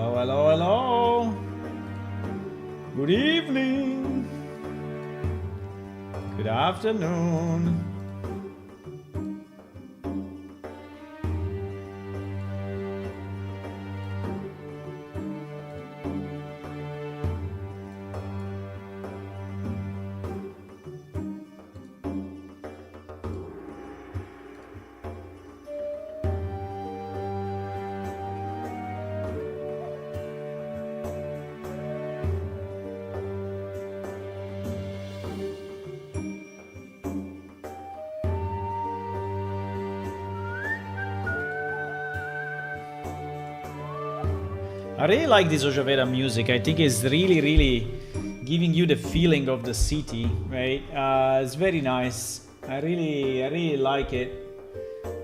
Hello, hello, hello. Good evening. Good afternoon. I really like this Ojaveda music. I think it's really giving you the feeling of the city, right? It's very nice. I really like it.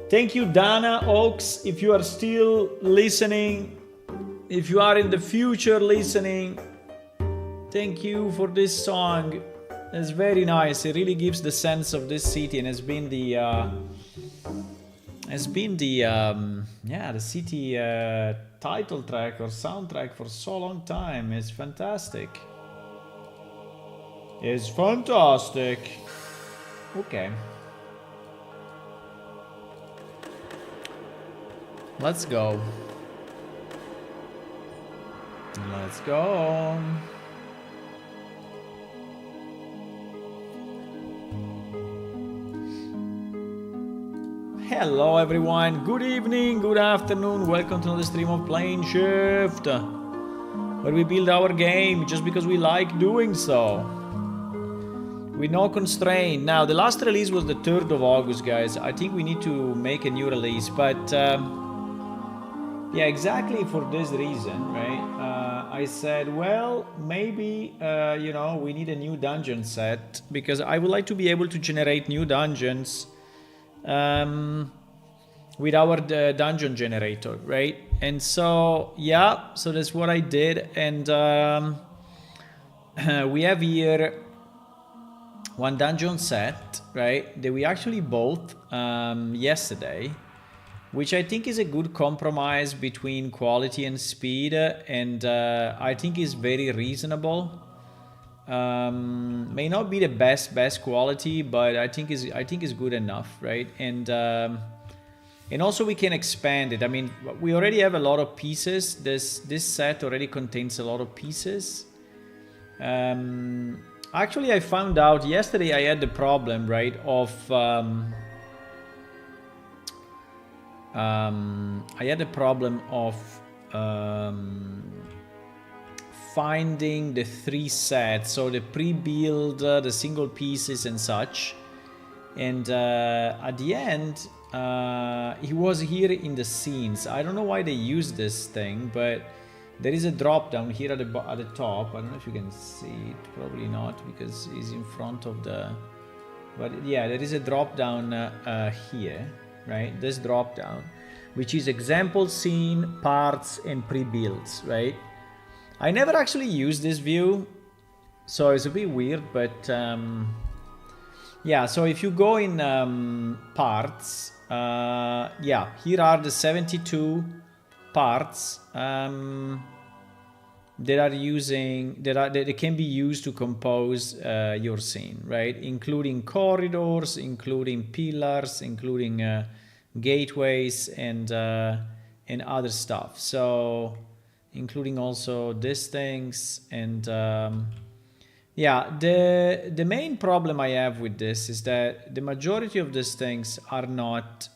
Thank you, Dana Oaks, if you are still listening. If you are in the future listening, thank you for this song. It's very nice. It really gives the sense of this city, and has been the the city title track or soundtrack for so long time. It's fantastic. It's fantastic. Okay. Let's go. Let's go. Hello everyone, good evening, good afternoon, welcome to another stream of Plane Shift, where we build our game just because we like doing so, with no constraint. Now, the last release was the 3rd of August, guys. I think we need to make a new release, but yeah, exactly for this reason, right? I said, well, maybe, we need a new dungeon set, because I would like to be able to generate new dungeons with our dungeon generator, right? And so, yeah, so that's what I did. And we have here one dungeon set, right, that we actually bought yesterday, which I think is a good compromise between quality and speed, and I think is very reasonable. May not be the best quality, but I think is good enough, right? And also we can expand it. I mean, we already have a lot of pieces. This set already contains a lot of pieces. Actually, I found out yesterday I had the problem, right, of finding the 3 sets, so the pre-build, the single pieces and such. And at the end, he was here in the scenes. I don't know why they use this thing, but there is a drop down here at the top. I don't know if you can see it, probably not, because he's in front of the... But yeah, there is a drop down here, right? This drop down, which is example scene, parts, and pre-builds, right? I never actually used this view, so it's a bit weird, but yeah, so if you go in parts, yeah, here are the 72 parts that can be used to compose your scene, right? Including corridors, including pillars, including gateways, and other stuff. So, including also these things. And yeah, the main problem I have with this is that the majority of these things are not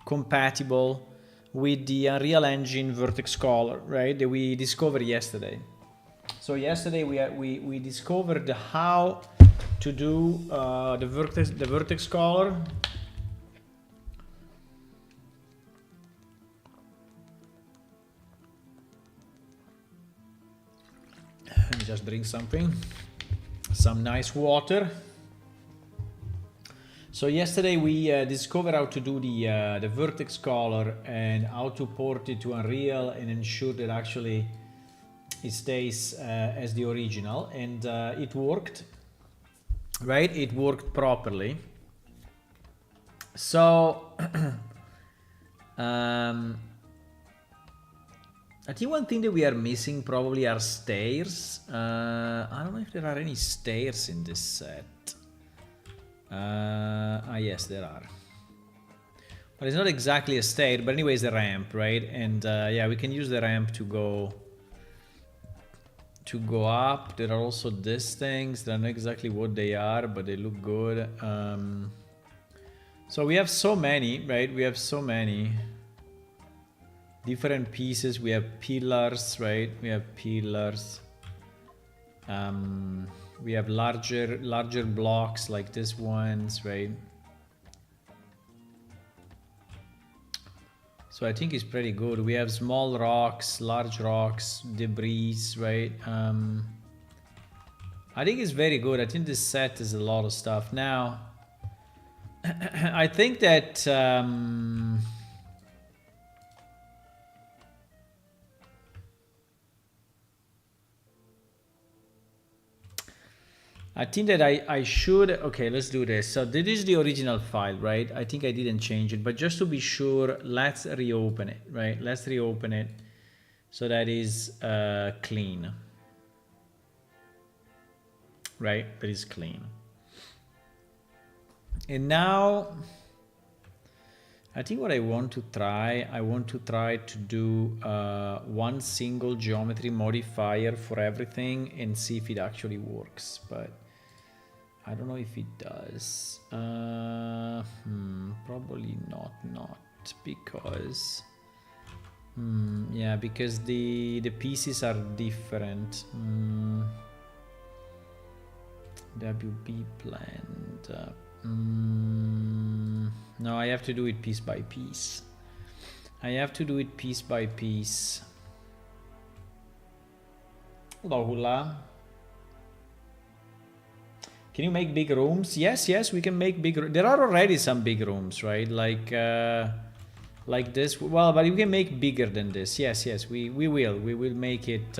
compatible with the Unreal Engine Vertex Color, right, that we discovered yesterday. So yesterday we discovered how to do the Vertex Color. Let me just drink something, some nice water. So yesterday we discovered how to do the vertex color and how to port it to Unreal and ensure that actually it stays as the original, and it worked, right? It worked properly. So I think one thing that we are missing probably are stairs. I don't know if there are any stairs in this set. Yes, there are. But it's not exactly a stair, but anyway, it's a ramp, right? And yeah, we can use the ramp to go up. There are also these things. I don't know exactly what they are, but they look good. So we have so many, right? We have so many different pieces. We have pillars, right? We have pillars. We have larger blocks like these ones, right? So I think it's pretty good. We have small rocks, large rocks, debris, right? I think it's very good. I think this set is a lot of stuff. Now, I think that I should, okay, let's do this. So this is the original file, right? I think I didn't change it, but just to be sure, let's reopen it, right? Let's reopen it so that is clean, right? That is clean. And now, I think what I want to try to do one single geometry modifier for everything and see if it actually works, but I don't know if it does. Probably not because yeah, because the pieces are different. WB blend. No, I have to do it piece by piece. I have to do it piece by piece. Lola. Can you make big rooms? Yes, we can make big rooms. There are already some big rooms, right? Like this. Well, but we can make bigger than this. Yes, we will. We will make it,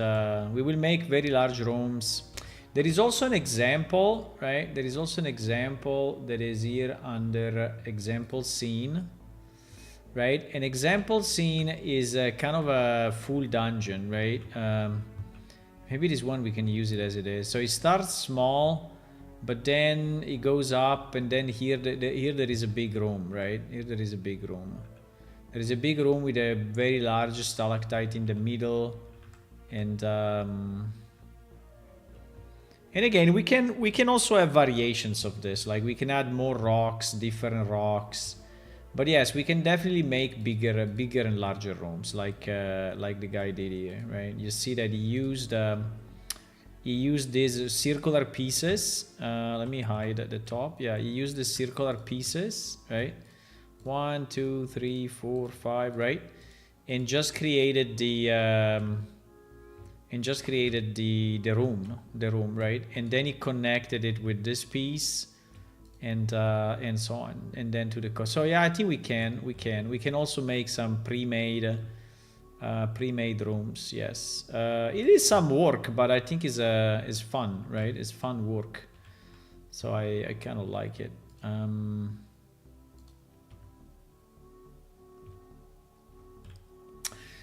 we will make very large rooms. There is also an example, right? There is also an example that is here under example scene, right? An example scene is a kind of a full dungeon, right? Maybe this one we can use it as it is. So it starts small, but then it goes up, and then here there is a big room, right? Here there is a big room. There is a big room with a very large stalactite in the middle, and again, we can also have variations of this. Like we can add more rocks, different rocks. But yes, we can definitely make bigger and larger rooms, like the guy did here, right? You see that he used these circular pieces. Let me hide at the top. Yeah, he used the circular pieces, right? 1, 2, 3, 4, 5, right? And just created the room, right? And then he connected it with this piece, and so on, and then to the so yeah, I think we can also make some pre-made rooms. Yes, it is some work, but I think is fun, right? It's fun work, so I kind of like it.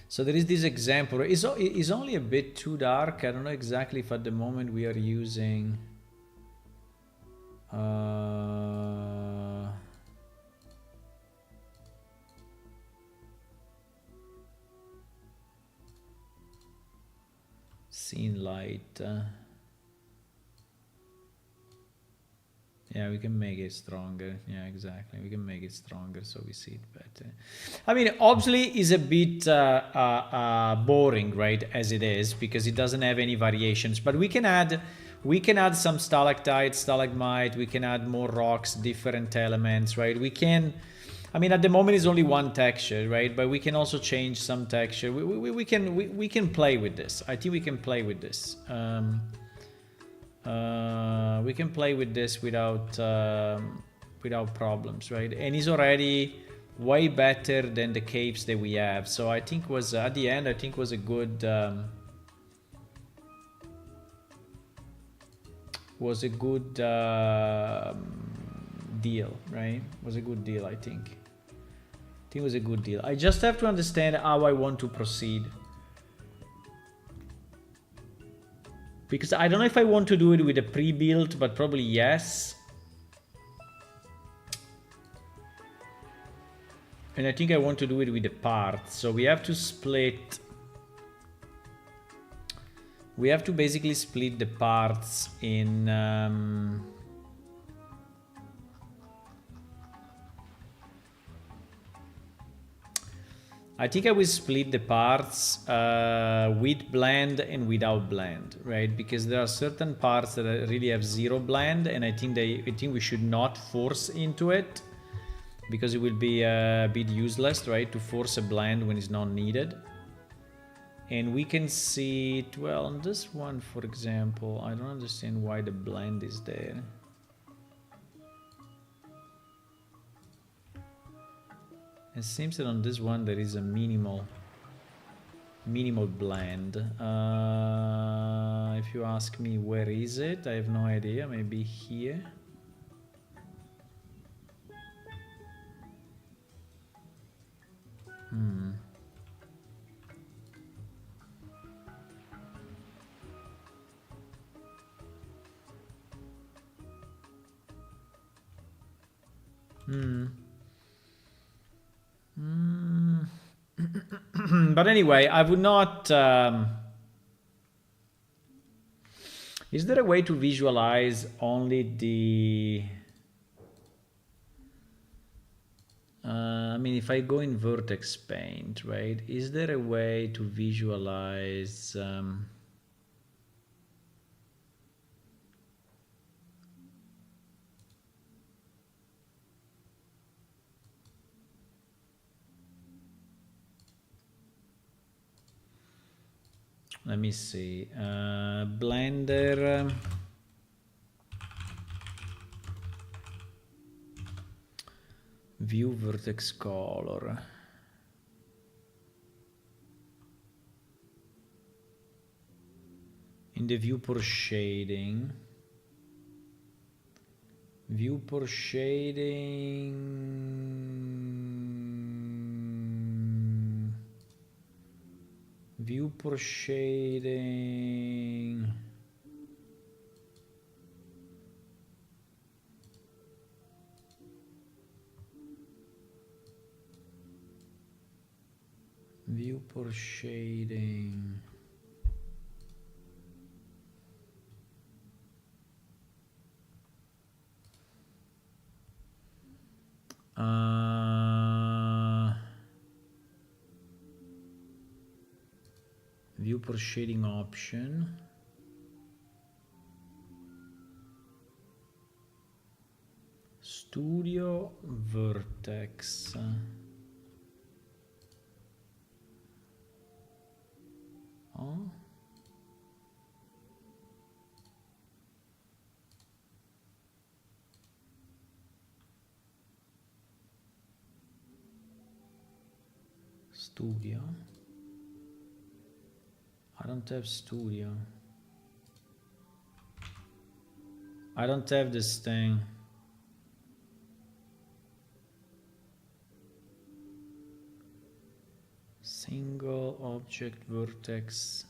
So there is this example. It's only a bit too dark. I don't know exactly if at the moment we are using scene light. Yeah, we can make it stronger. Yeah, exactly. We can make it stronger so we see it better. I mean, obviously, it's a bit boring, right, as it is, because it doesn't have any variations. But we can add some stalactite, stalagmite. We can add more rocks, different elements, right? We can. I mean, at the moment, it's only one texture, right? But we can also change some texture. We can play with this. I think we can play with this. We can play with this without problems, right? And it's already way better than the caves that we have. So I think was at the end, I think was a good deal, right? Was a good deal, I think. I think it was a good deal. I just have to understand how I want to proceed. Because I don't know if I want to do it with a pre-built, but probably yes. And I think I want to do it with the parts. So we have to split. We have to basically split the parts in... I think I will split the parts with blend and without blend, right? Because there are certain parts that really have zero blend, and I think we should not force into it, because it will be a bit useless, right? To force a blend when it's not needed. And we can see it, well, on this one, for example, I don't understand why the blend is there. It seems that on this one there is a minimal blend. If you ask me where is it, I have no idea. Maybe here. But anyway, I would not... Is there a way to visualize only the... I mean, if I go in Vertex Paint, right? Is there a way to visualize... Let me see. Blender. View vertex color. In the viewport shading. Viewport shading. Viewport shading. Viewport shading. Viewport shading option. Studio vertex. Oh. Studio. I don't have studio. I don't have this thing. Single object vertex.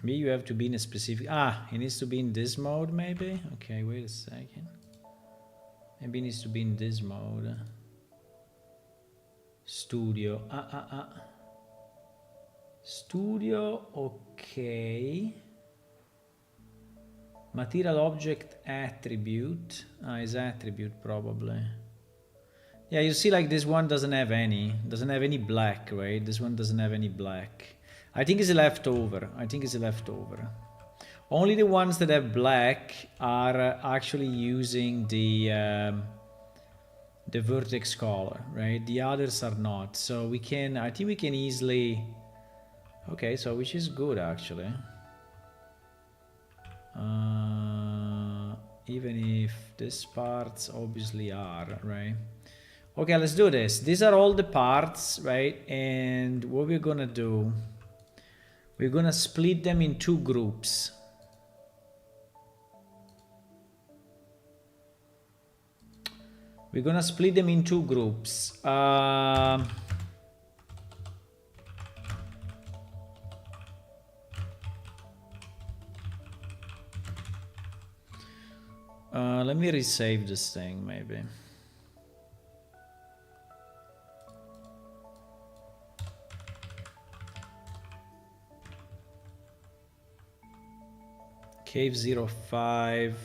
Maybe you have to be in a specific... it needs to be in this mode, maybe? Okay, wait a second. Maybe it needs to be in this mode. Studio. Studio, okay. Material object attribute. Is attribute probably. Yeah, you see, like, this one doesn't have any black, right? This one doesn't have any black. I think it's a leftover. Only the ones that have black are actually using the vertex color, right? The others are not. So we can, I think we can easily... Okay, so which is good actually. Even if these parts obviously are, right? Okay, let's do this. These are all the parts, right? And what we're gonna do... We're gonna split them in two groups. We're gonna split them in two groups. Let me resave this thing, maybe. Cave 05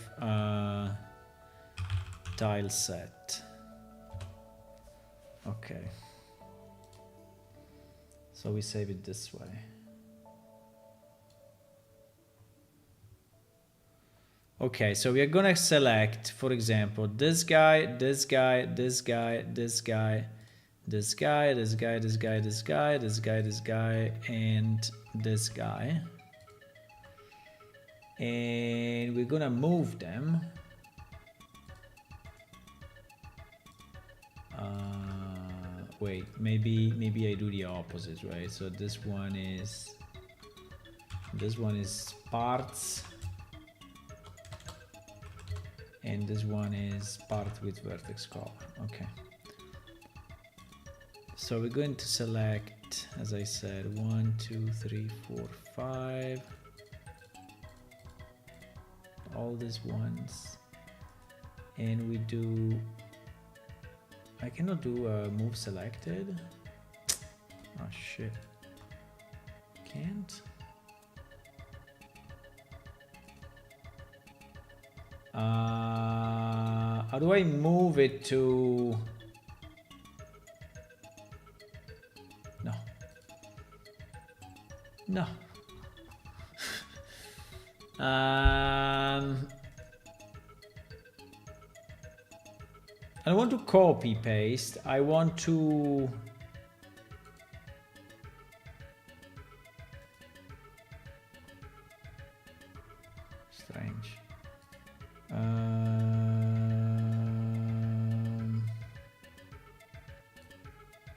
tile set. Okay. So we save it this way. Okay, so we are gonna select, for example, this guy, this guy, this guy, this guy, this guy, this guy, this guy, this guy, this guy, this guy, and this guy. And we're gonna move them. Wait, maybe I do the opposite, right? So this one is parts, and this one is part with vertex color. Okay. So we're going to select, as I said, 1, 2, 3, 4, 5. All these ones, and we do. I cannot do move selected. Oh shit! Can't. How do I move it to? No. No. I don't want to copy paste. I want to strange.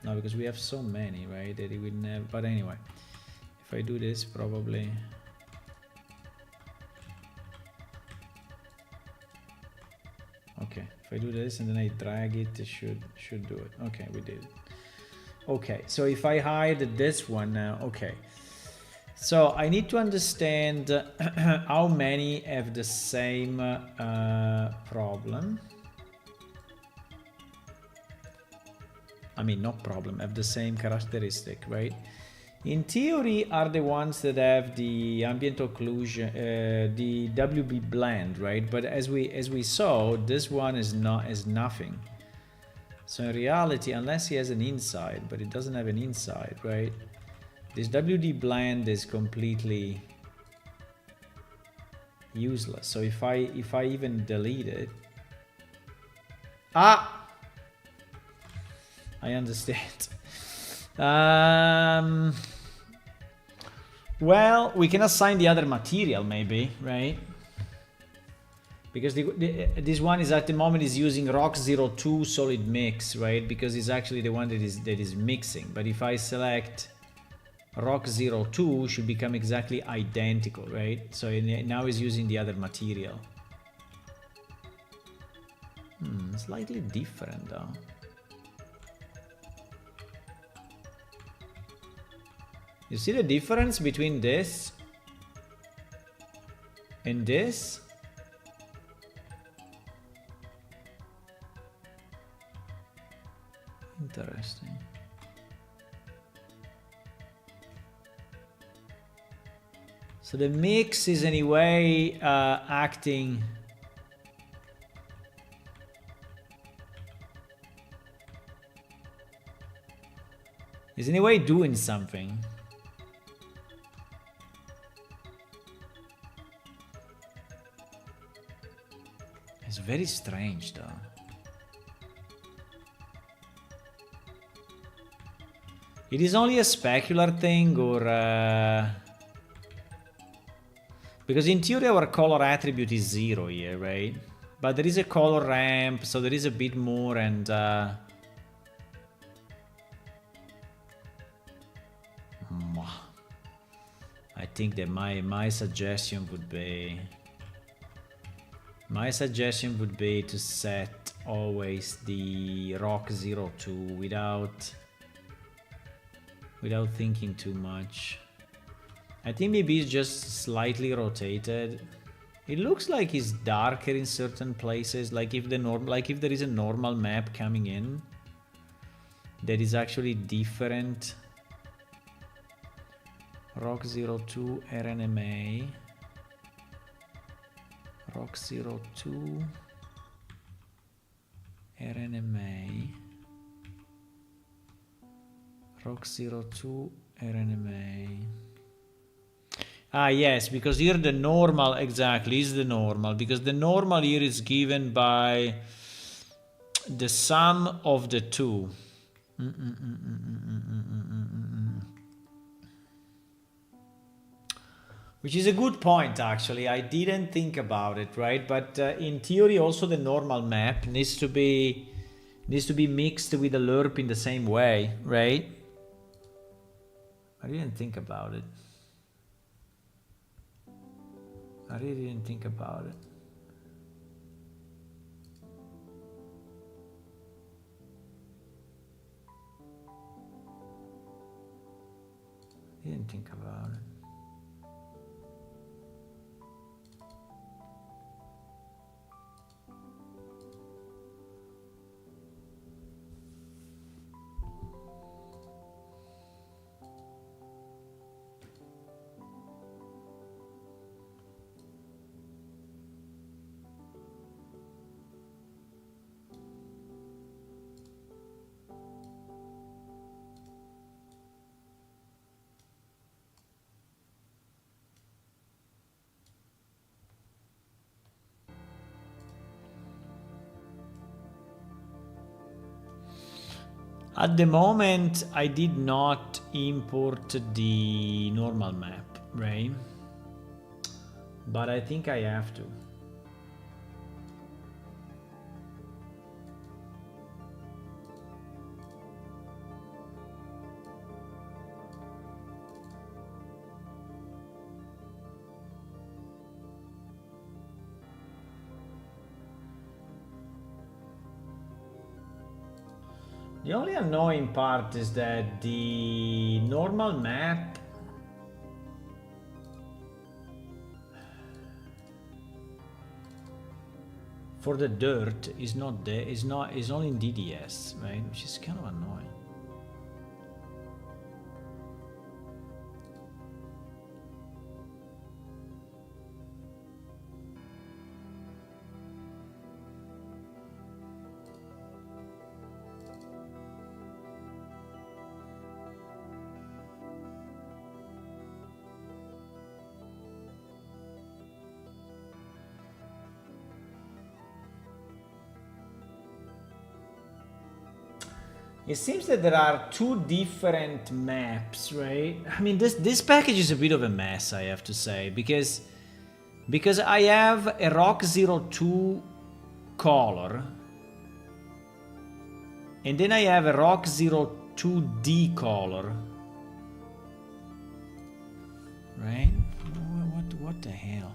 No, because we have so many, right? That it will never. But anyway, if I do this, probably. Okay, if I do this and then I drag it, it should do it. Okay, we did it. Okay, so if I hide this one now, okay. So I need to understand how many have the same problem. I mean, not problem, have the same characteristic, right? In theory, are the ones that have the ambient occlusion, the WB blend, right? But as we saw, this one is nothing. So in reality, unless he has an inside, but it doesn't have an inside, right? This WD blend is completely useless. So if I even delete it, I understand. Well, we can assign the other material, maybe, right? Because this one is at the moment is using Rock02 solid mix, right? Because it's actually the one that is mixing. But if I select Rock02, should become exactly identical, right? So now it's using the other material. Slightly different though. You see the difference between this and this? Interesting. So the mix is anyway acting. Is anyway doing something. It's very strange though. It is only a specular thing, or because in theory our color attribute is 0 here, right? But there is a color ramp, so there is a bit more, and I think that my suggestion would be to set always the rock 02 without thinking too much. I think maybe it's just slightly rotated. It looks like it's darker in certain places, like if there is a normal map coming in that is actually different. Rock 02 RNMA. Rock 02 RNMA. Rock 02 RNMA. Ah, yes, because here the normal exactly is the normal, because the normal here is given by the sum of the two. Which is a good point, actually. I didn't think about it, right? But in theory, also the normal map needs to be mixed with the lerp in the same way, right? I didn't think about it. I really didn't think about it. Didn't think about it. At the moment, I did not import the normal map, right? But I think I have to. The only annoying part is that the normal map for the dirt is not there, is only in DDS, right? Which is kind of annoying. It seems that there are two different maps, right? I mean, this package is a bit of a mess, I have to say, because I have a Rock 02 color, and then I have a Rock 02D color, right? What the hell?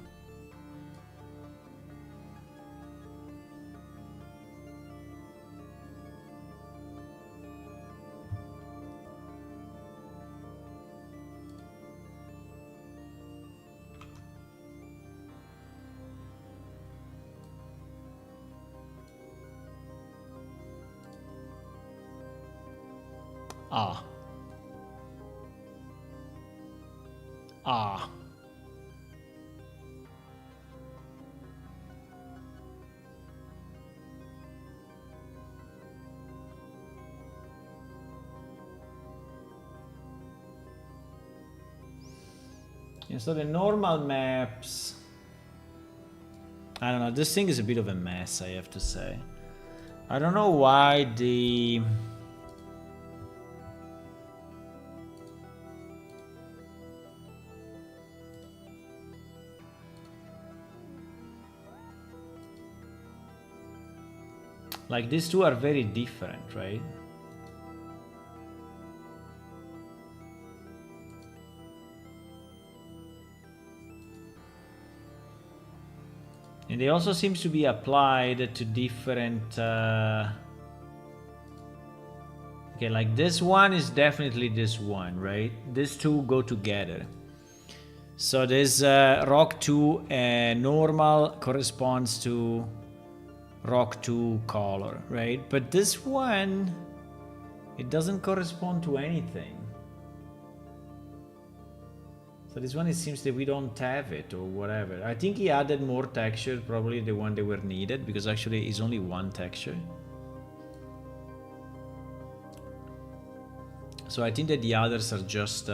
Ah. Yeah, so the normal maps, I don't know, this thing is a bit of a mess, I have to say. I don't know why the... Like, these two are very different, right? And they also seems to be applied to different... Okay, like this one is definitely this one, right? These two go together. So this rock 2 normal corresponds to rock 2 color, right? But this one, it doesn't correspond to anything. So this one, it seems that we don't have it or whatever. I think he added more texture, probably the one they were needed, because actually it's only one texture. So I think that the others are just...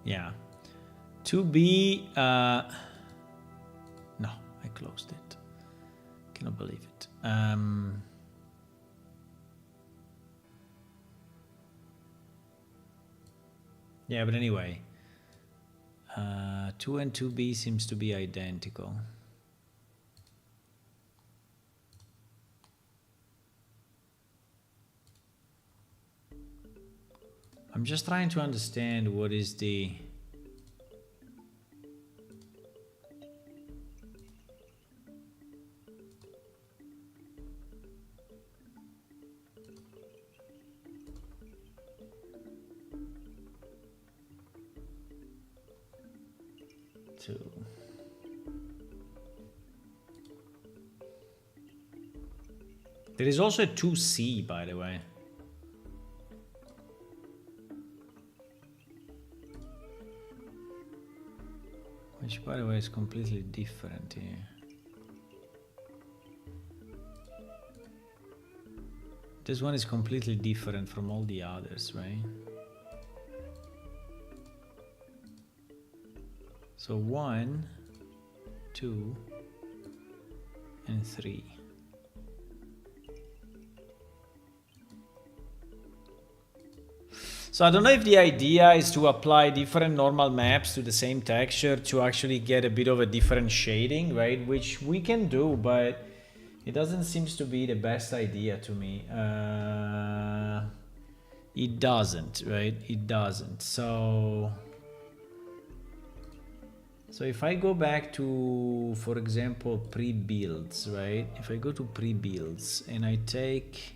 yeah. 2B... no, I closed it. Cannot believe it. Yeah, but anyway, 2 and 2B seems to be identical. I'm just trying to understand what is the... There is also a 2C, by the way. Which, by the way, is completely different here. This one is completely different from all the others, right? So 1, 2, and 3. So I don't know if the idea is to apply different normal maps to the same texture to actually get a bit of a different shading, right? Which we can do, but it doesn't seem to be the best idea to me. It doesn't, right? It doesn't. So if I go back to, for example, pre-builds, right? If I go to pre-builds and I take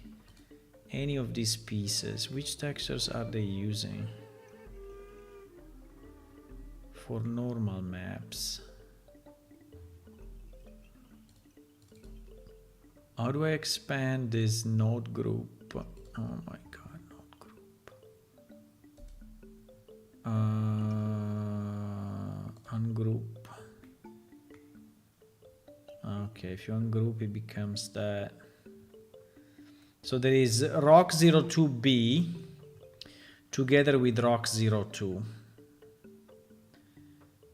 any of these pieces, which textures are they using for normal maps? How do I expand this node group? Oh my god, node group. Ungroup. Okay, if you ungroup, it becomes that. So there is rock02B together with rock02.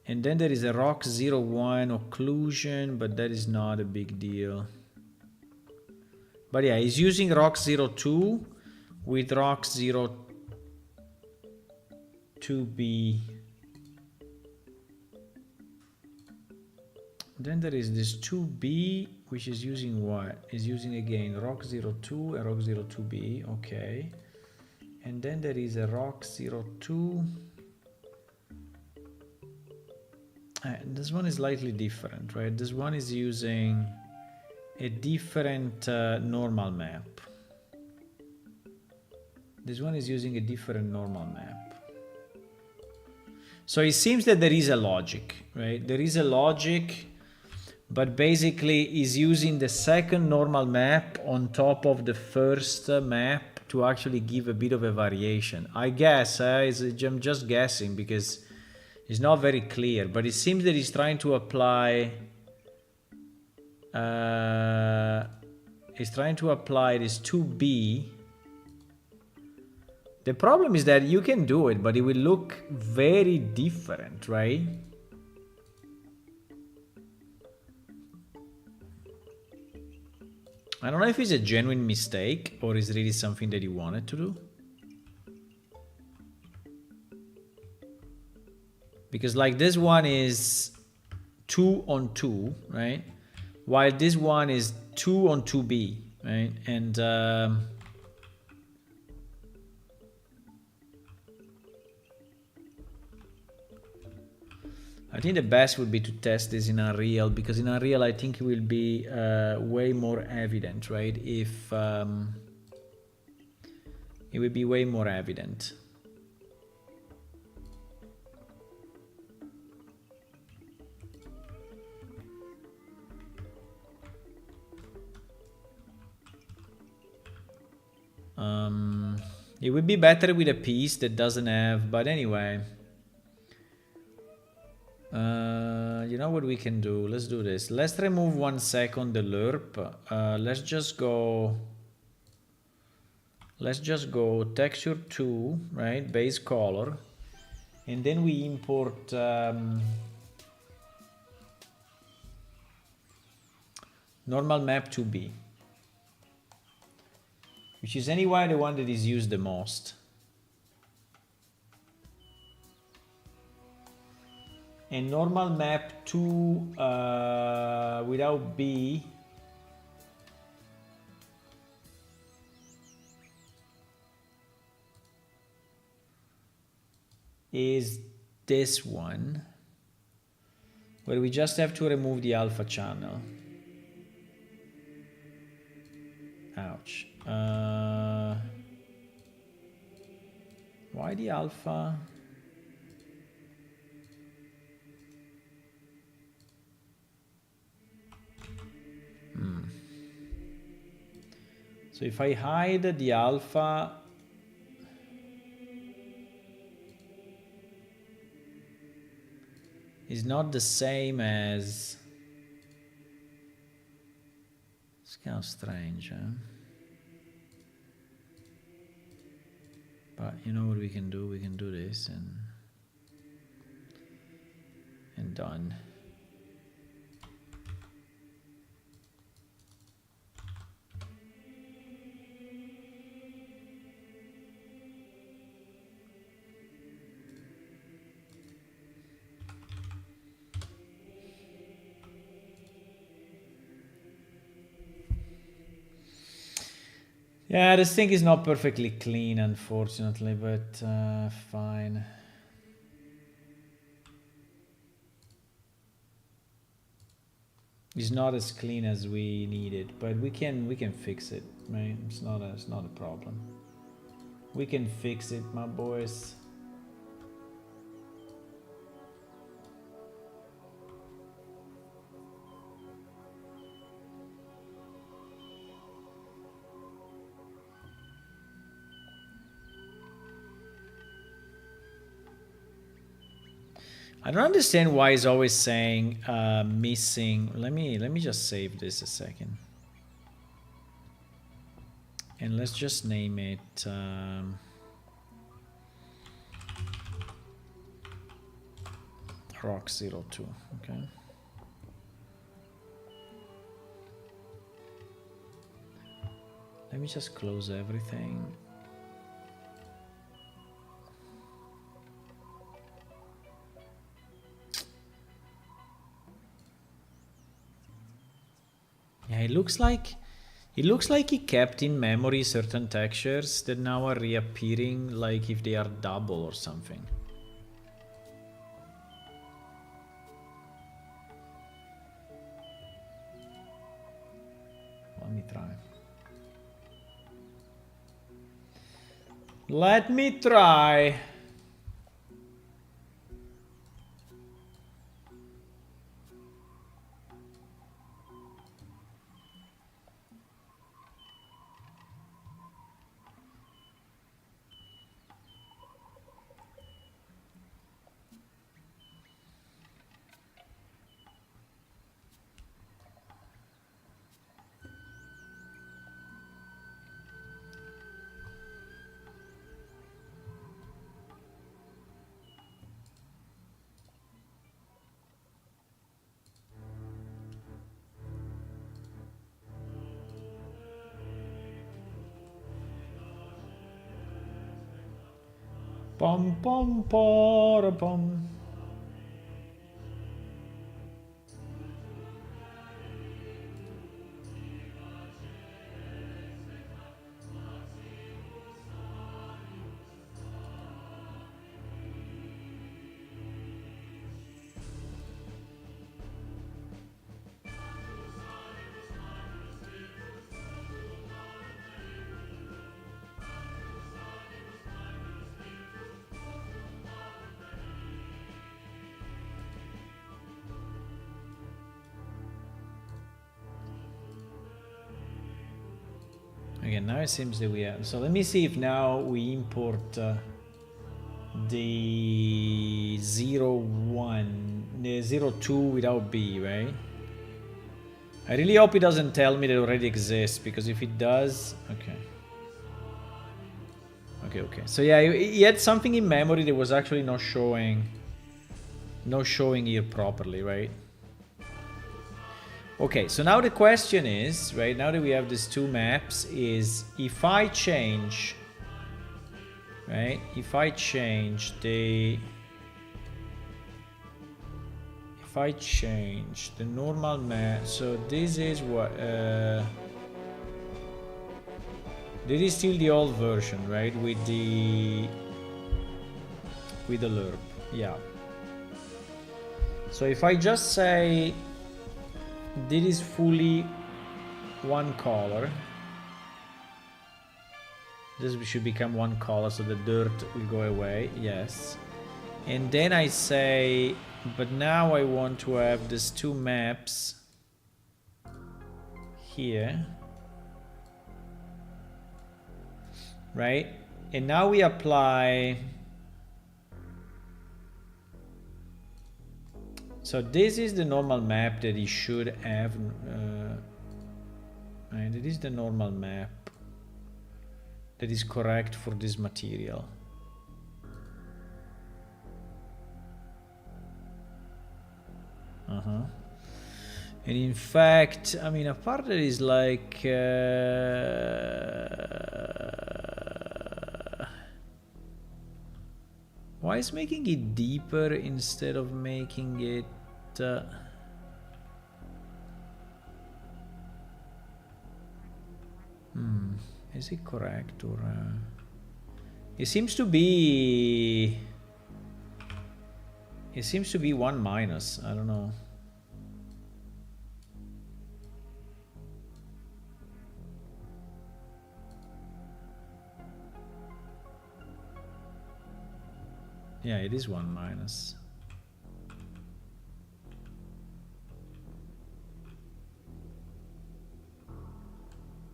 And then there is a rock01 occlusion, but that is not a big deal. But yeah, he's using rock02 with rock02B. Then there is this 2B, which is using what? Is using again rock02 and rock02B, okay. And then there is a rock02. This one is slightly different, right? This one is using a different normal map. This one is using a different normal map. So it seems that there is a logic, right? There is a logic. But basically is using the second normal map on top of the first map to actually give a bit of a variation. I guess, I'm just guessing because it's not very clear, but it seems that he's trying to apply this 2B. The problem is that you can do it, but it will look very different, right? I don't know if it's a genuine mistake or is really something that he wanted to do. Because like this one is 2 on 2, right? While this one is 2 on 2b, right? And I think the best would be to test this in Unreal, because in Unreal I think it will be way more evident, right? If it will be way more evident. It would be better with a piece that doesn't have, but anyway. You know what we can do? Let's do this. Let's remove 1 second the lerp. Let's just go texture 2, right? Base color. And then we import normal map 2B, which is anyway the one that is used the most. And normal map 2 without B is this one, where we just have to remove the alpha channel. Ouch. Why the alpha? So if I hide the alpha, it's not the same as... It's kind of strange, huh? But you know what we can do? We can do this and done. Yeah, this thing is not perfectly clean, unfortunately, but fine. It's not as clean as we need it, but we can fix it, right? It's not a problem. We can fix it, my boys. I don't understand why it's always saying missing. Let me just save this a second. And let's just name it Rock02, okay? Let me just close everything. Yeah, it looks like he kept in memory certain textures that now are reappearing, like if they are double or something. Let me try. Let me try. Pom pom pom. Okay, now it seems that we have. So let me see if now we import the 01, the 02 without B, right? I really hope it doesn't tell me that it already exists, because if it does, okay. Okay. So yeah, he had something in memory that was actually not showing here properly, right? Okay, so now the question is, right, now that we have these two maps, is if I change, right, if I change the normal map, so this is what, this is still the old version, right, with the lerp, yeah. So if I just say this is fully one color, this should become one color, so the dirt will go away, yes. And then I say, but now I want to have these two maps here, right? And now we apply. So this is the normal map that he should have. And it is the normal map that is correct for this material. And in fact, I mean, a part that is like why is making it deeper instead of making it is it correct, or it seems to be 1 minus, I don't know. Yeah, it is 1 minus.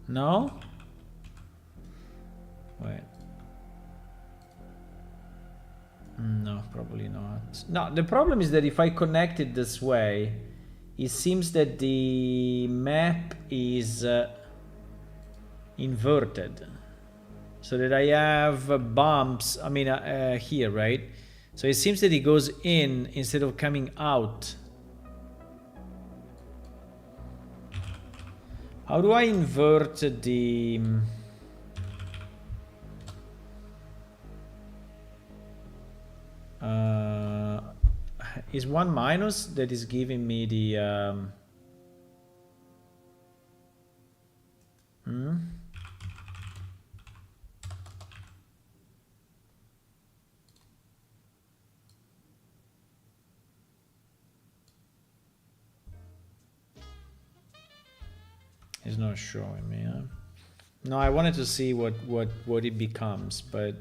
No? Wait. No, probably not. No, the problem is that if I connect it this way, it seems that the map is inverted. So that I have bumps, I mean, here, right? So it seems that it goes in instead of coming out. How do I invert the... is 1 minus that is giving me the... It's not showing me, huh? No, I wanted to see what it becomes, but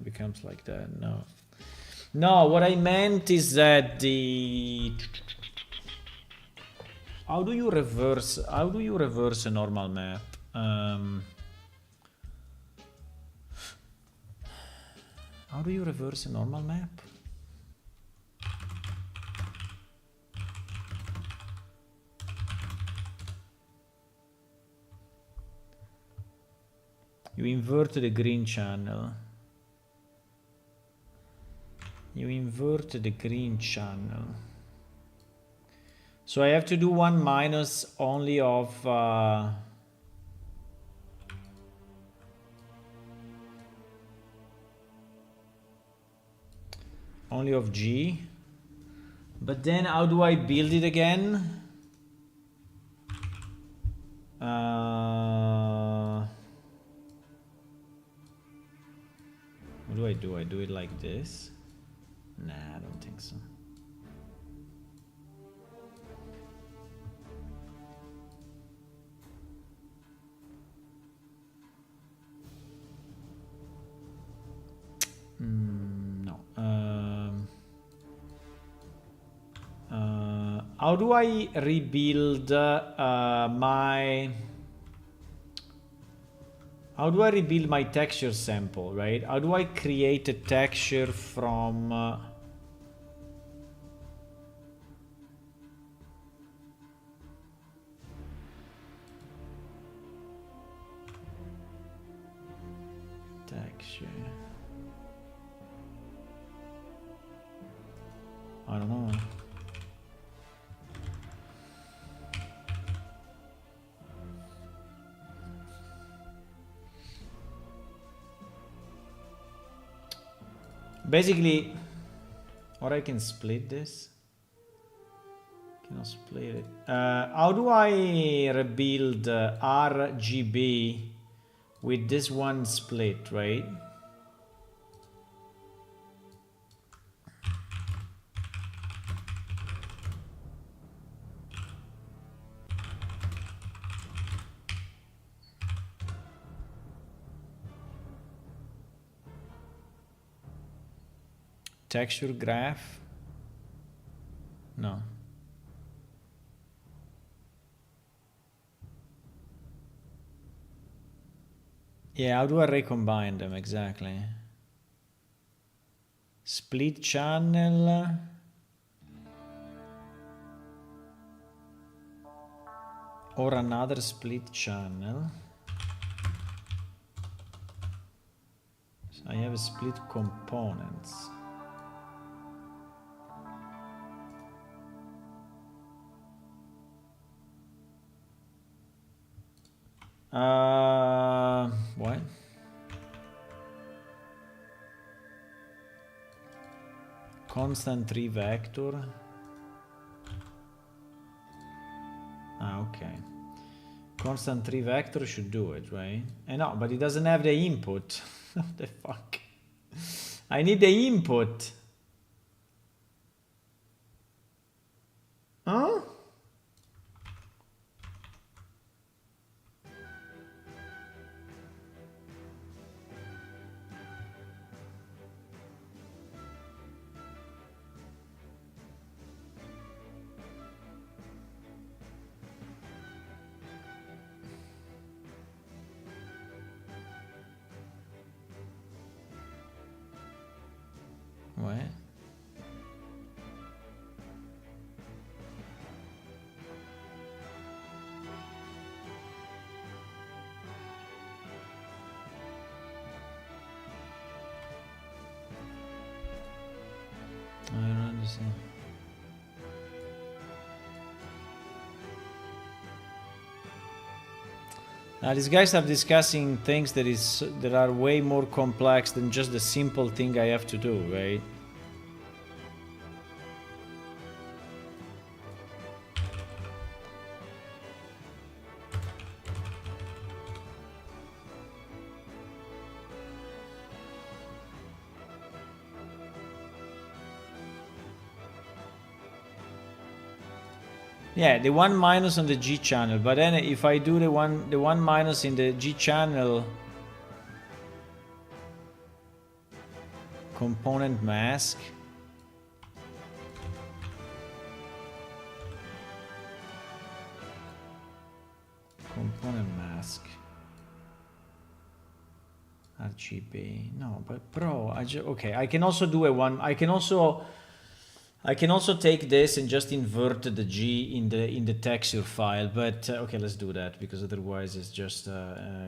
becomes like that. No, what I meant is that the... How do you reverse a normal map? How do you reverse a normal map? You invert the green channel. So I have to do 1 minus only of... only of G. But then how do I build it again? What do I do? I do it like this? Nah, I don't think so. No. How do I rebuild how do I rebuild my texture sample, right? How do I create a texture from... texture... I don't know. Basically, or I can split this. Cannot split it. How do I rebuild RGB with this one split, right? Texture graph? No. Yeah, how do I recombine them exactly? Split channel. Or another split channel. So I have a split components. What? Constant 3 vector. Okay. Constant 3 vector should do it, right? No, but it doesn't have the input. What the fuck? I need the input. Huh? What? I don't understand. Now these guys are discussing things that are way more complex than just the simple thing I have to do, right? Yeah, the 1 minus on the G channel, but then if I do the one minus in the G channel component mask, RGB, no, but bro, okay, I can also do I can also take this and just invert the G in the texture file, but okay, let's do that because otherwise it's just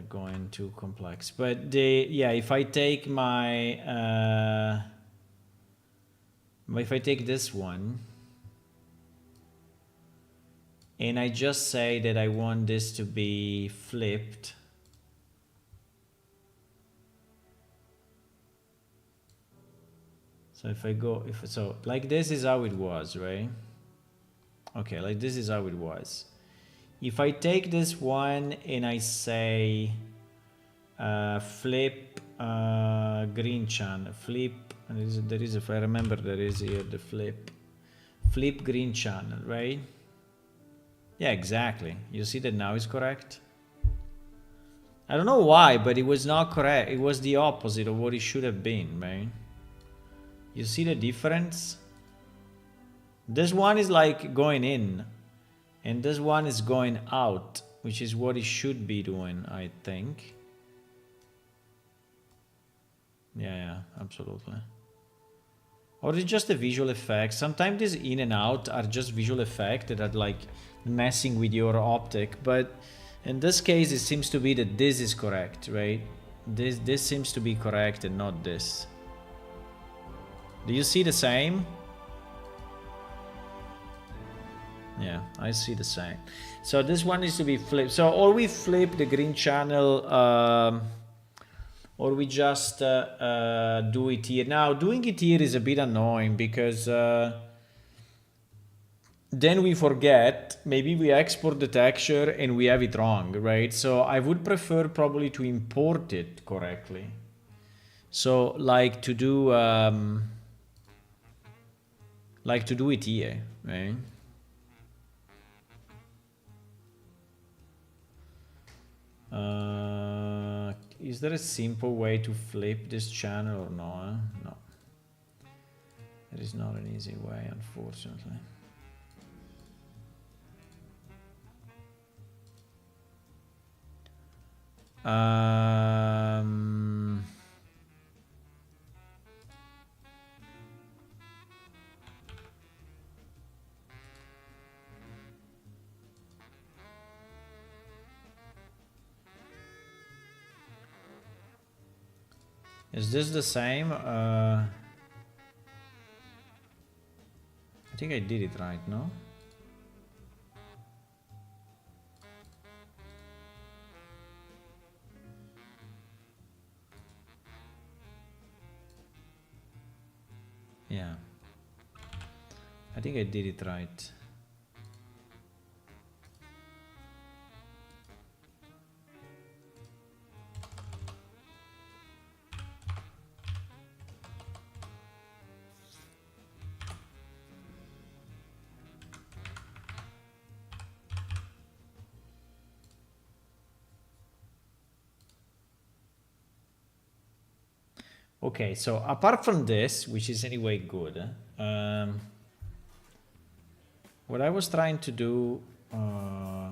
going too complex. But if I take if I take this one and I just say that I want this to be flipped. So if I go, so like this is how it was, right? Okay, like this is how it was. If I take this one and I say flip green channel, flip, there is, if I remember, there is here the flip green channel, right? Yeah, exactly. You see that now it's correct? I don't know why, but it was not correct. It was the opposite of what it should have been, right? You see the difference? This one is like going in, and this one is going out, which is what it should be doing, I think. Yeah, absolutely. Or it's just a visual effect. Sometimes these in and out are just visual effects that are like messing with your optic, but in this case it seems to be that this is correct, right? This seems to be correct and not this. Do you see the same? Yeah, I see the same. So this one needs to be flipped. So or we flip the green channel, or we just do it here. Now, doing it here is a bit annoying because then we forget, maybe we export the texture and we have it wrong, right? So I would prefer probably to import it correctly. So like to do it here, right? Is there a simple way to flip this channel or no? No. There is not an easy way, unfortunately. Is this the same? I think I did it right, no? Yeah. I think I did it right. Okay, so apart from this, which is anyway good, what I was trying to do, yeah,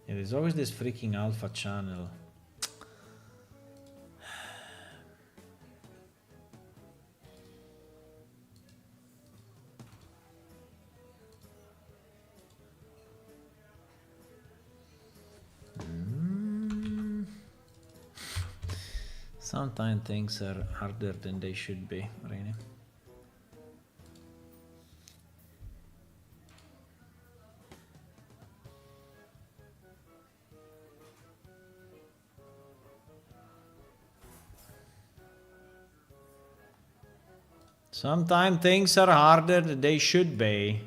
there's always this freaking alpha channel. Sometimes things are harder than they should be, really. Sometimes things are harder than they should be.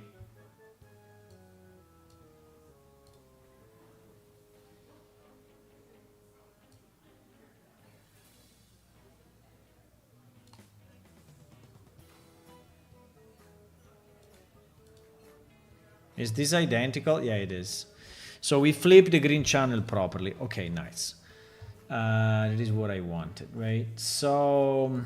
Is this identical? Yeah, it is. So we flip the green channel properly. Okay, nice. That is what I wanted, right? So...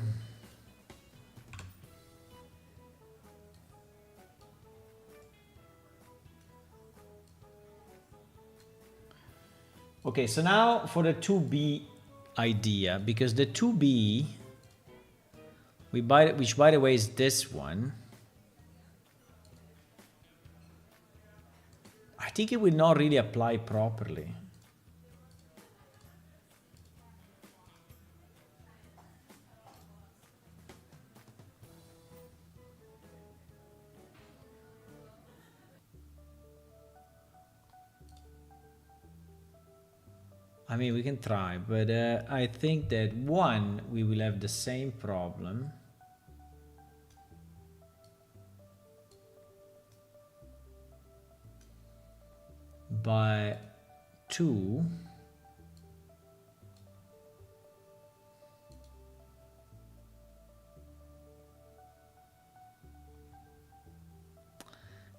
Okay, so now for the 2B idea, because the 2B, which by the way is this one, I think it will not really apply properly. I mean, we can try, but I think that one, we will have the same problem. By 2,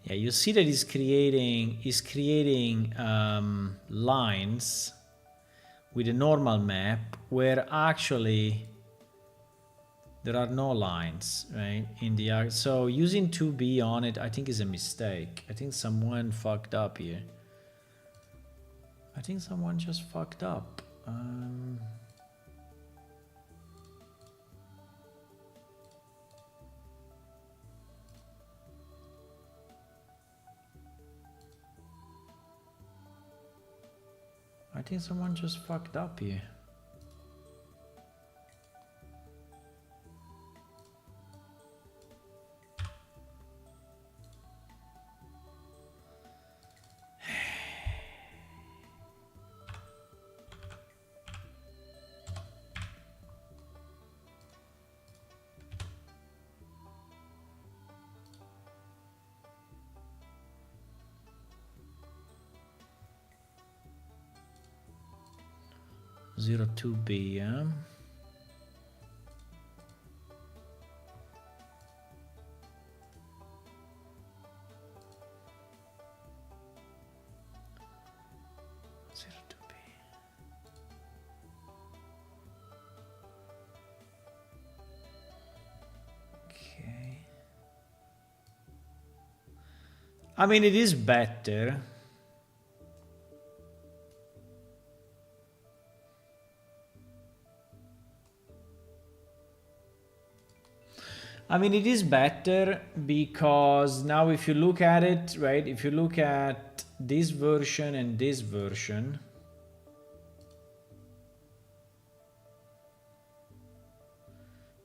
yeah, you see that it's creating lines with a normal map where actually there are no lines, right? In the so using 2B on it, I think is a mistake. I think someone fucked up here. I think someone just fucked up. I think someone just fucked up here. Zero 2B, yeah. I mean, it is better. I mean, it is better because now if you look at it, right, if you look at this version and this version,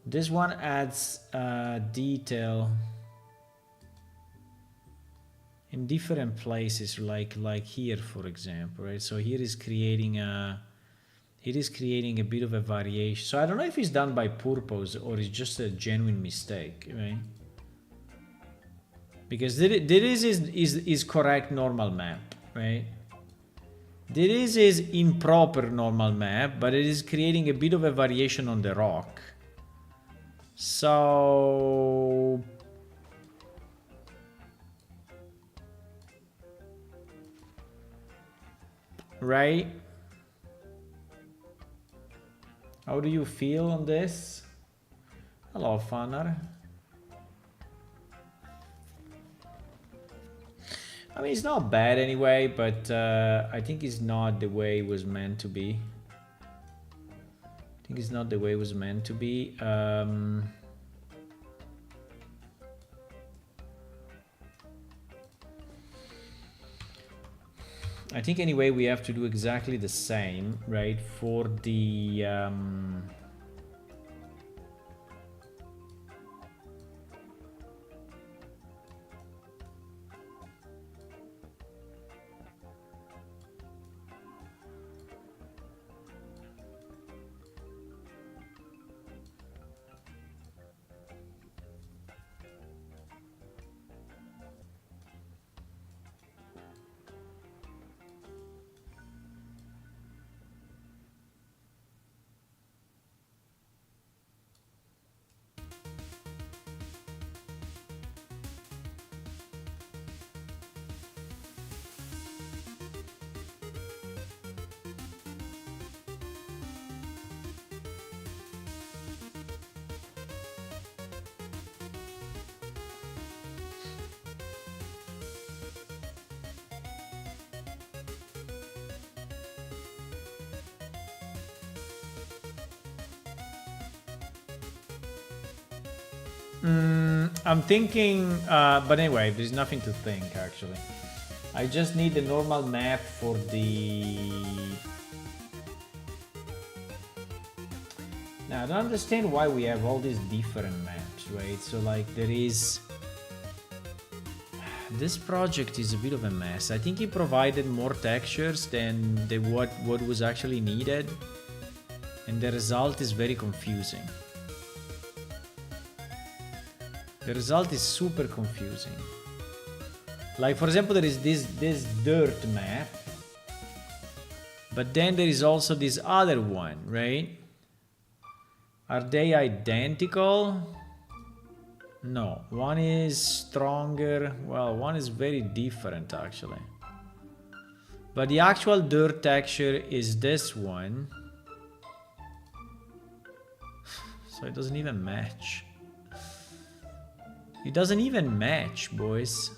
this one adds detail in different places, like here, for example, right? So here is creating a bit of a variation. So I don't know if it's done by purpose or it's just a genuine mistake, right? Because this is correct normal map, right? This is improper normal map, but it is creating a bit of a variation on the rock. So right? How do you feel on this? Hello, Fanner. I mean, it's not bad anyway, but I think it's not the way it was meant to be. I think it's not the way it was meant to be. I think anyway we have to do exactly the same, right, for the I'm thinking, but anyway, there's nothing to think actually. I just need the normal map for the... Now I don't understand why we have all these different maps, right? So like there is... This project is a bit of a mess. I think he provided more textures than what was actually needed. And the result is very confusing. The result is super confusing. Like for example, there is this dirt map, but then there is also this other one, right? Are they identical? No, one is stronger. Well, one is very different actually. But the actual dirt texture is this one. So it doesn't even match. It doesn't even match, boys.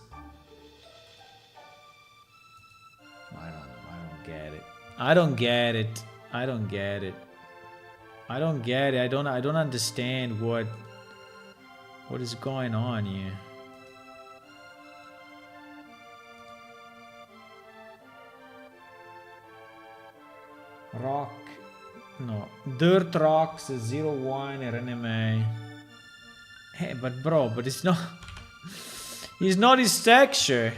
I don't get it. I don't get it. I don't get it. I don't get it. I don't understand what is going on here. Rock. No. Dirt Rocks 01 RNMA. Hey, but bro, but it's not. It's not his texture.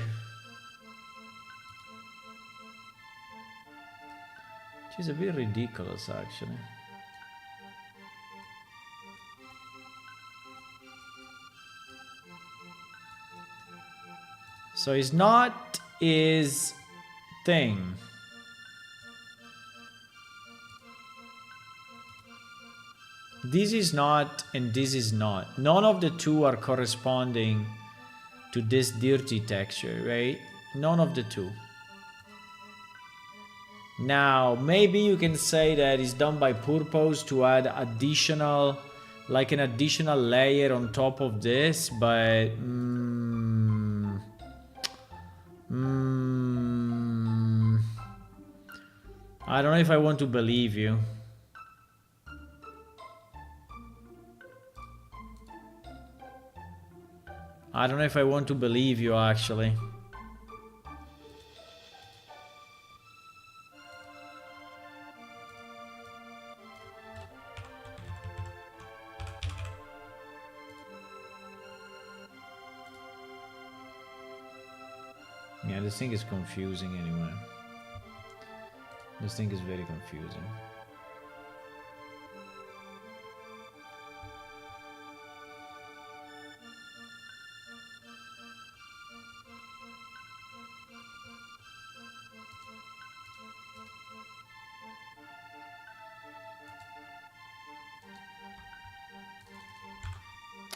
Which is a bit ridiculous, actually. So it's not his thing. This is not, and this is not. None of the two are corresponding to this dirty texture, right? None of the two. Now, maybe you can say that it's done by purpose to add additional, like an additional layer on top of this, but I don't know if I want to believe you. I don't know if I want to believe you, actually. Yeah, this thing is confusing anyway. This thing is very confusing.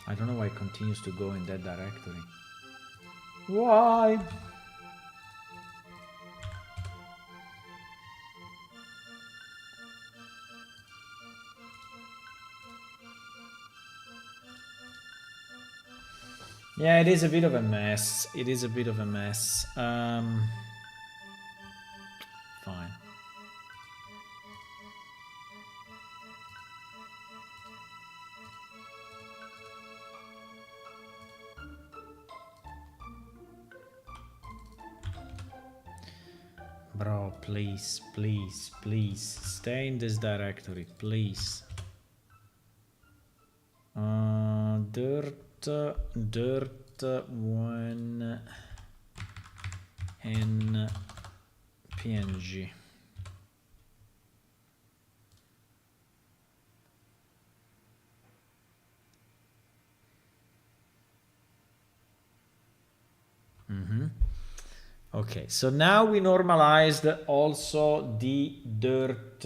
I don't know why it continues to go in that directory. Why? Yeah, it is a bit of a mess. It is a bit of a mess. Fine. Bro, please, please, please. Stay in this directory, please. Dirt 1 in PNG. Okay, so now we normalized also the dirt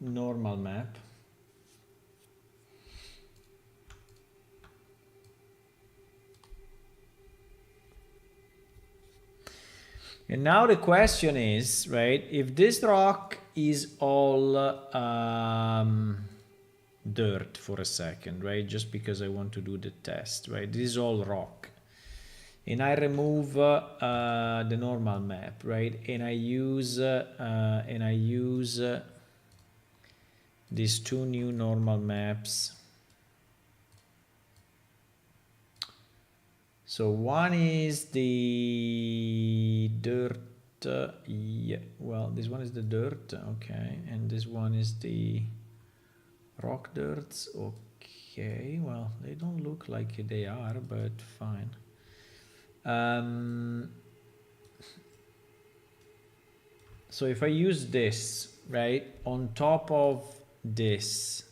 normal map. And now the question is, right, if this rock is all dirt for a second, right, just because I want to do the test, right, this is all rock. And I remove the normal map, right, and I use these two new normal maps. So one is the dirt, yeah, well, this one is the dirt, okay, and this one is the rock dirts, okay, well, they don't look like they are, but fine. So if I use this, right, on top of this,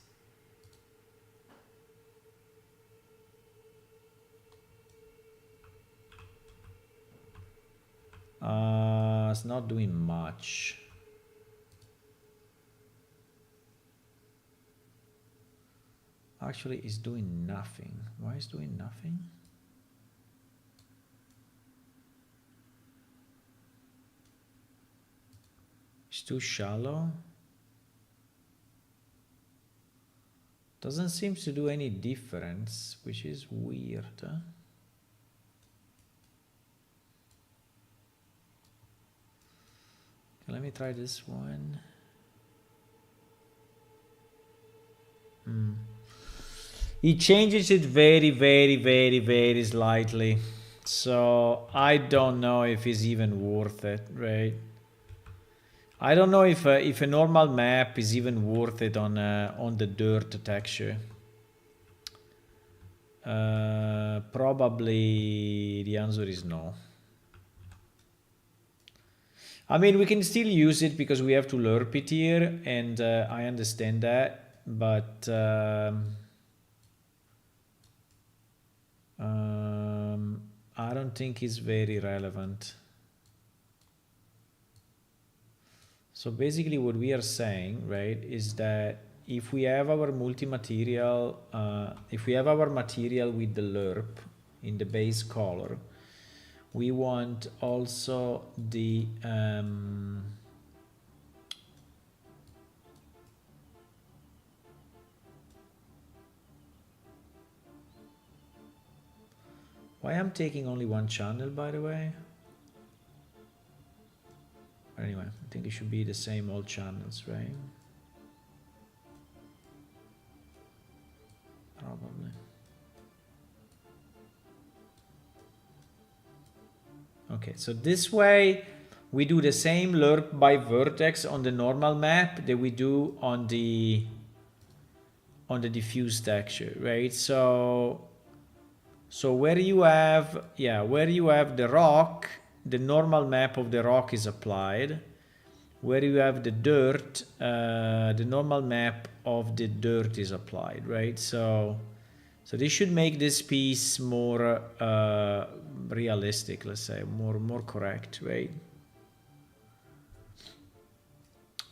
it's not doing much. Actually, it's doing nothing. Why is it doing nothing? It's too shallow. Doesn't seem to do any difference, which is weird. Huh? Okay, let me try this one. He changes it very, very, very, very slightly. So I don't know if it's even worth it, right? I don't know if a normal map is even worth it on the dirt texture. Probably the answer is no. I mean, we can still use it because we have to lerp it here, and I understand that, but I don't think it's very relevant. So basically what we are saying, right, is that if we have our multi-material, if we have our material with the lerp in the base color, we want also the why I'm taking only one channel, by the way? Anyway, I think it should be the same all channels, right? Probably. Okay, so this way we do the same lerp by vertex on the normal map that we do on the diffuse texture, right? So where you have, where you have the rock, the normal map of the rock is applied. Where you have the dirt, the normal map of the dirt is applied, right? So this should make this piece more realistic, let's say, more correct, right?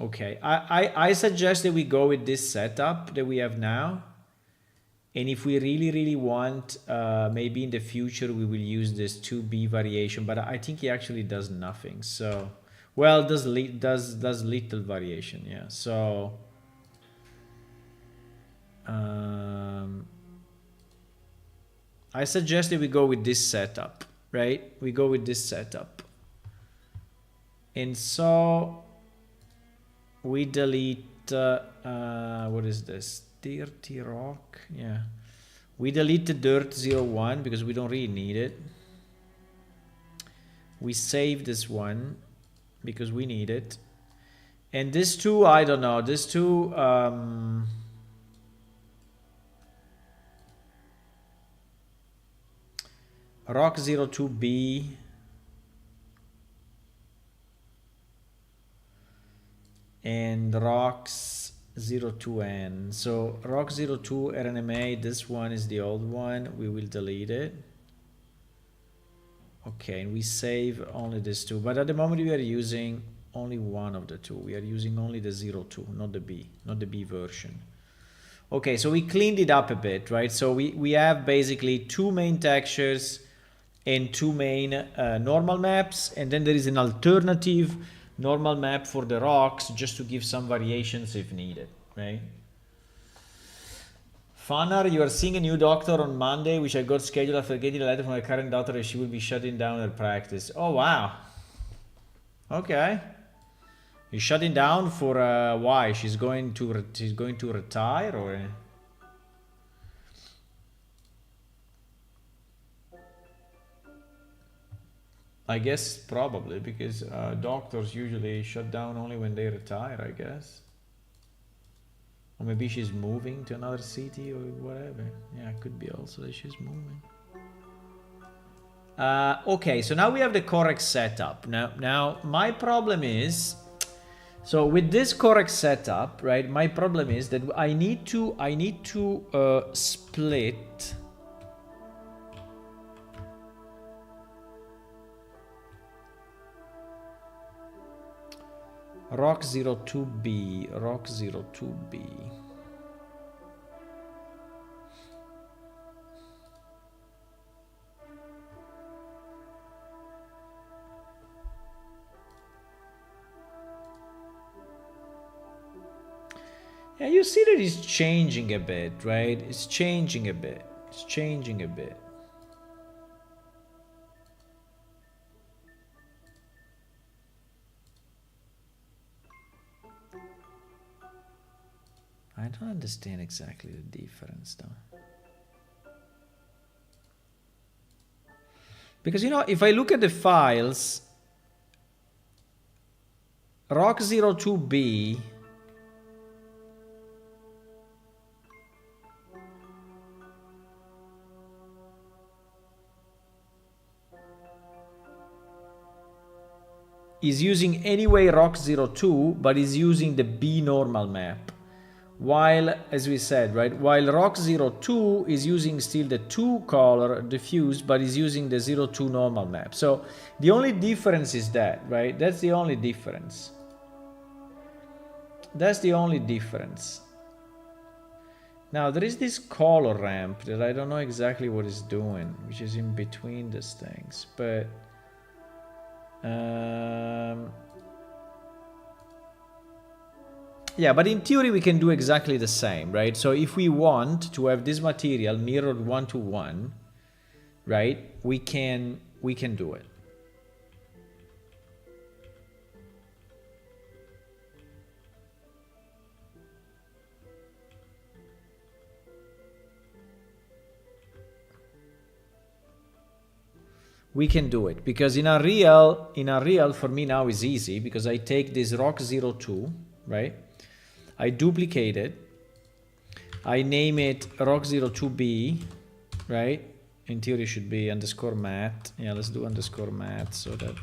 Okay, I suggest that we go with this setup that we have now. And if we really want, maybe in the future we will use this 2B variation, but I think it actually does nothing. So, well, does little variation, yeah. So, I suggest that we go with this setup, right? We go with this setup. And so we delete, what is this? Dirty rock, yeah. We delete the dirt 01 because we don't really need it. We save this one because we need it. And this two, I don't know. This two, rock 02B. And rocks 02N. So rock 02 RNMA, this one is the old one. We will delete it. Okay, and we save only this two. But at the moment we are using only one of the two. We are using only the 02, not the B, not the B version. Okay, so we cleaned it up a bit, right? So we have basically two main textures and two main normal maps. And then there is an alternative normal map for the rocks just to give some variations if needed, right? Fanar, you are seeing a new doctor on Monday, which I got scheduled after getting a letter from my current doctor that she will be shutting down her practice. Oh, wow. Okay. You're shutting down for why? She's going to retire or? I guess probably because doctors usually shut down only when they retire, I guess. Or maybe she's moving to another city or whatever. Yeah, it could be also that she's moving. Okay, so now we have the correct setup. Now my problem is, so with this correct setup, right? My problem is that I need to split. Rock 02B, rock 02B. Yeah, you see that it's changing a bit, right? It's changing a bit. It's changing a bit. I don't understand exactly the difference though. Because, you know, if I look at the files, rock02b is using anyway rock02, but is using the B normal map. While, as we said, right, while rock02 is using still the 2 color diffuse, but is using the 02 normal map. So the only difference is that, right? That's the only difference. That's the only difference. Now there is this color ramp that I don't know exactly what it's doing, which is in between these things, but yeah, but in theory we can do exactly the same, right? So if we want to have this material mirrored 1-to-1, right, we can do it. We can do it because in Unreal for me now is easy because I take this rock02, right? I duplicate it. I name it rock02b, right? In theory it should be _math. Yeah, let's do _math so that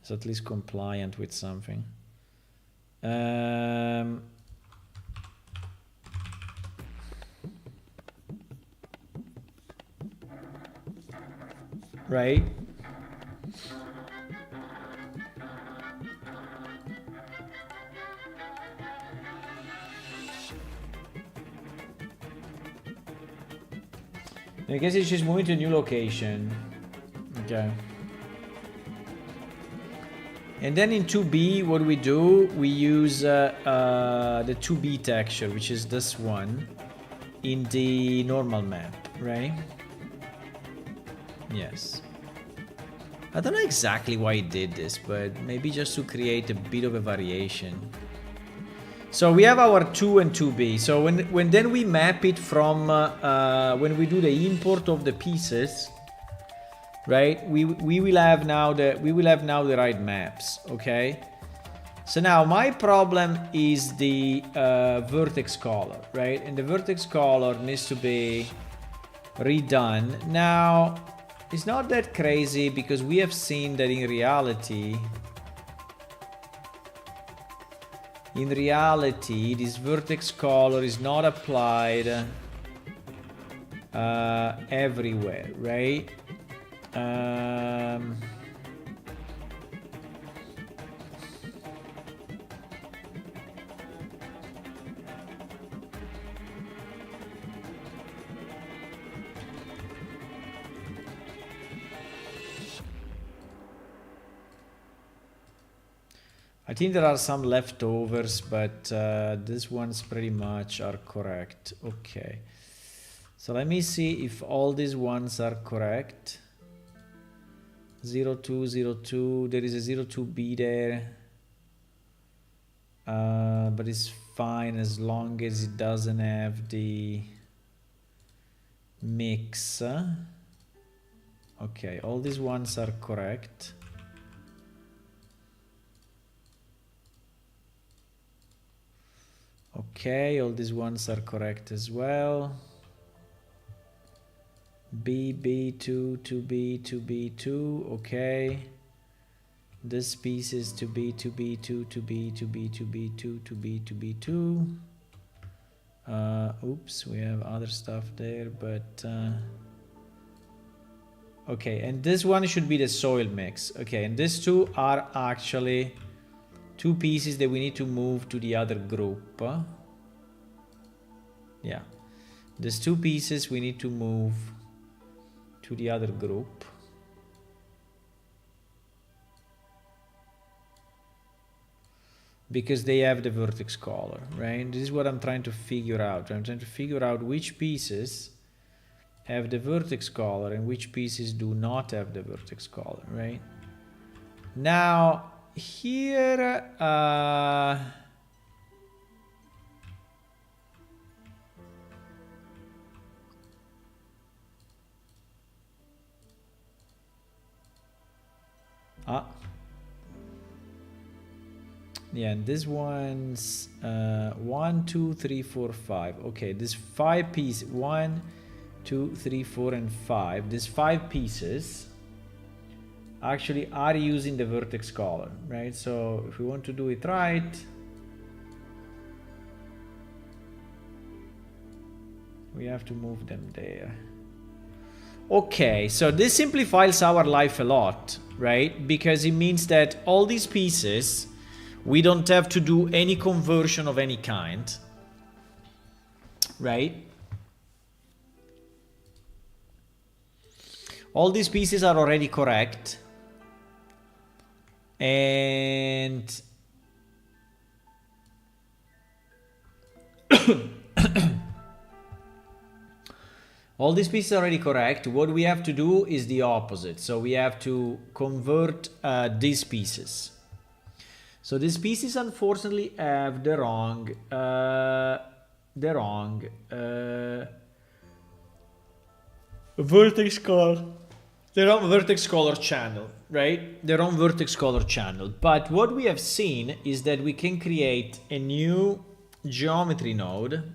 it's at least compliant with something. Right? I guess it's just moving to a new location. Okay. And then in 2B, what we do, we use the 2B texture, which is this one, in the normal map, right? Yes. I don't know exactly why it did this, but maybe just to create a bit of a variation. So we have our 2 and 2B. So when then we map it from, when we do the import of the pieces, right? We will have now the right maps, okay? So now my problem is the vertex color, right? And the vertex color needs to be redone. Now, it's not that crazy because we have seen that in reality, this vertex color is not applied everywhere, right? I think there are some leftovers, but these ones pretty much are correct. Okay. So let me see if all these ones are correct. 02, 02, there is a 02B there. But it's fine as long as it doesn't have the mix. Okay, all these ones are correct. Okay, all these ones are correct as well. B, B2, 2B, 2B2, okay. This piece is 2B, 2B2, 2B, 2B, 2B2, 2B, 2B2. Oops, we have other stuff there, but... okay, and this one should be the soil mix. Okay, and these two are actually two pieces that we need to move to the other group. Yeah, these two pieces we need to move to the other group. because they have the vertex color, right? This is what I'm trying to figure out. I'm trying to figure out which pieces have the vertex color and which pieces do not have the vertex color, right? Now, here, yeah, this one's 1, 2, 3, 4, 5. Okay, this 5 pieces, 1, 2, 3, 4, and 5. These 5 pieces actually are using the vertex color, right? So if we want to do it right, we have to move them there. Okay, so this simplifies our life a lot, right? Because it means that all these pieces, we don't have to do any conversion of any kind, right? All these pieces are already correct. And all these pieces are already correct. What we have to do is the opposite. So we have to convert these pieces. So these pieces unfortunately have the wrong vertex color. The wrong vertex color channel, right? The wrong vertex color channel. But what we have seen is that we can create a new geometry node.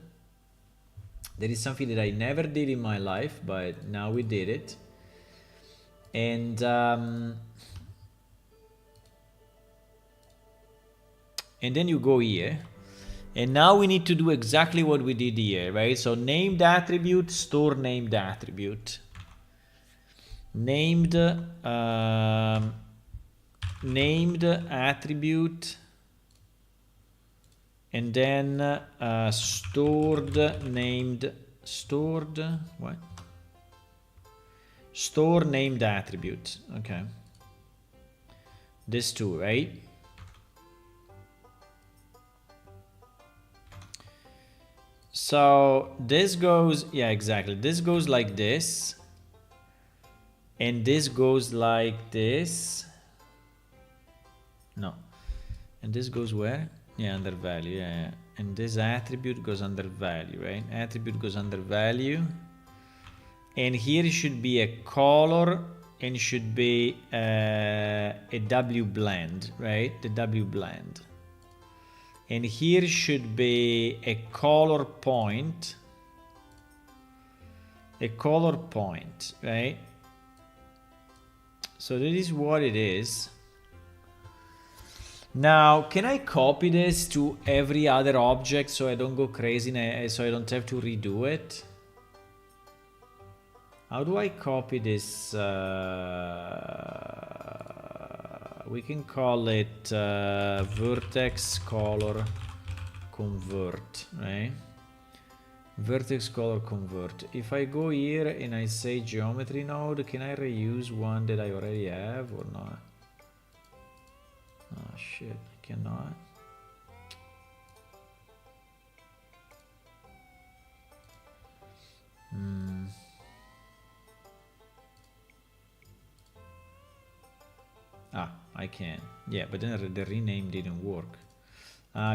That is something that I never did in my life, but now we did it. And then you go here. And now we need to do exactly what we did here, right? So named attribute, store named attribute. Named attribute, and then stored named store named attribute. Okay, this too, right? So this goes, yeah, exactly, this goes like this. And this goes like this. No. And this goes where? Yeah, under value. Yeah. And this attribute goes under value, right? Attribute goes under value. And here should be a color and should be a W blend, right? The W blend. And here should be a color point. A color point, right? So that is what it is. Now, can I copy this to every other object so I don't go crazy, so I don't have to redo it? How do I copy this? We can call it vertex color convert, right? Vertex color convert. If I go here and I say geometry node, can I reuse one that I already have or not? Oh shit, I cannot. Ah, I can. Yeah, but then the rename didn't work.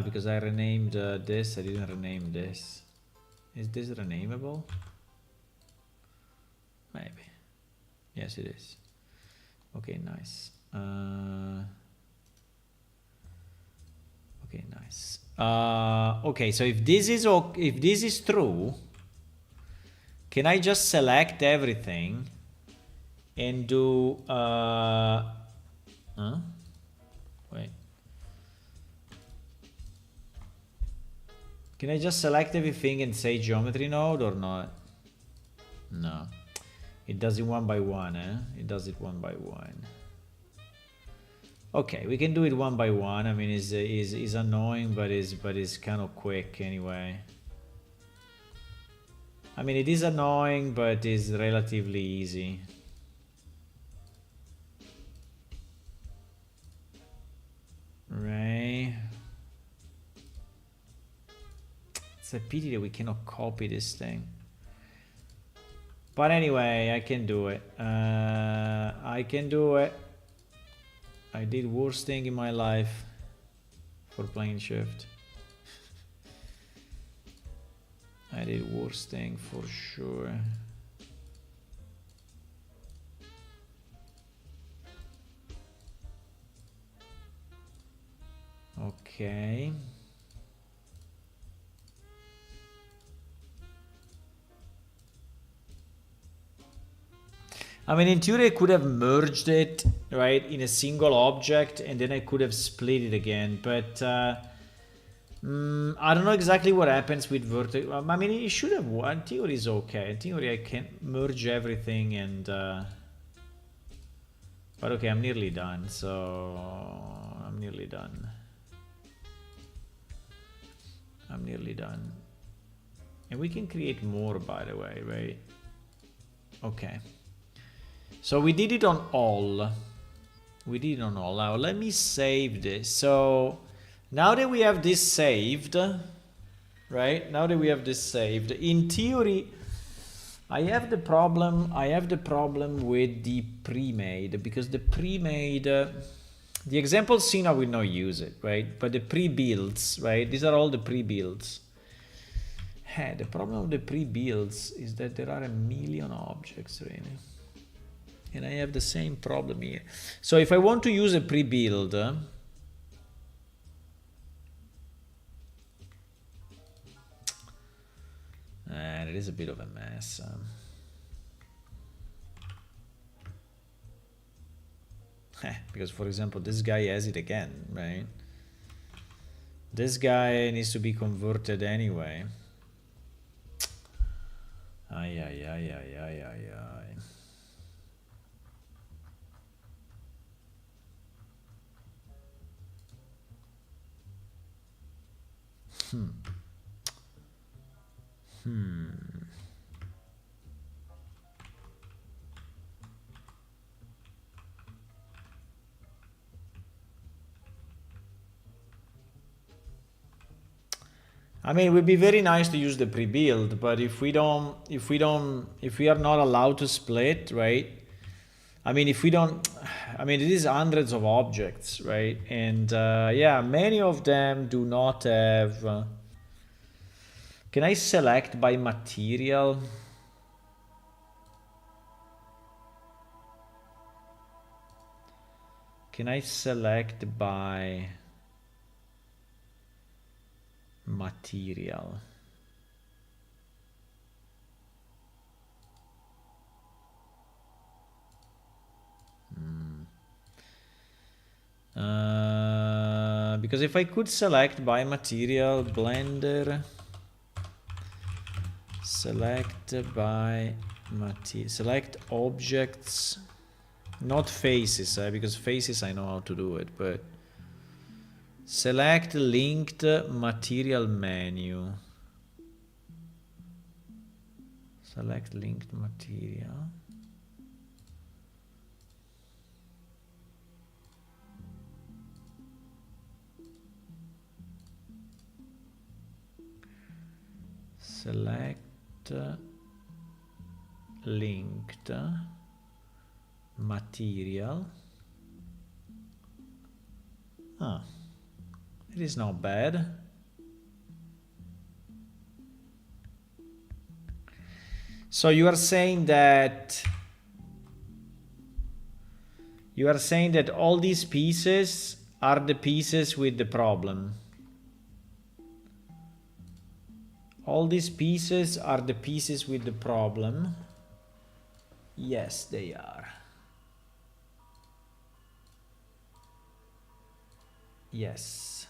Because I renamed this, I didn't rename this. Is this renameable? Maybe. Yes, it is. Okay, nice. Okay, nice. Okay, so if this is true, can I just select everything and do wait. Can I just select everything and say geometry node or not? No. It does it one by one, eh? It does it one by one. Okay, we can do it one by one. I mean, it's annoying, but it's kind of quick anyway. I mean, it is annoying, but it's relatively easy. Right. It's a pity that we cannot copy this thing. But anyway, I can do it. I can do it. I did worse thing in my life for plane shift. I did worse thing for sure. Okay. I mean, in theory, I could have merged it, right, in a single object, and then I could have split it again. But I don't know exactly what happens with vertex. I mean, it should have. In theory, is okay. In theory, I can merge everything and. But okay, I'm nearly done. So I'm nearly done. I'm nearly done. And we can create more, by the way, right? Okay. So we did it on all. We did it on all. Now let me save this. So now that we have this saved, right? Now that we have this saved, in theory, I have the problem with the pre-made, because the pre-made, the example scene I will not use it, right? But the pre-builds, right? These are all the pre-builds. The problem with the pre-builds is that there are a million objects, really. And I have the same problem here. So if I want to use a pre-build, it is a bit of a mess. Because, for example, this guy has it again, right? This guy needs to be converted anyway. Ay, ay, ay, ay, ay, ay, ay. I mean, it would be very nice to use the pre-build, but if we are not allowed to split, right? I mean, it is hundreds of objects, right? And yeah, many of them do not have. Can I select by material? Can I select by material? Because if I could select by material, Blender, select by material, select objects, not faces, because faces I know how to do it, but select linked material menu. Select linked material. Select linked material. It is not bad. So you are saying that all these pieces are the pieces with the problem. All these pieces are the pieces with the problem. Yes, they are. Yes.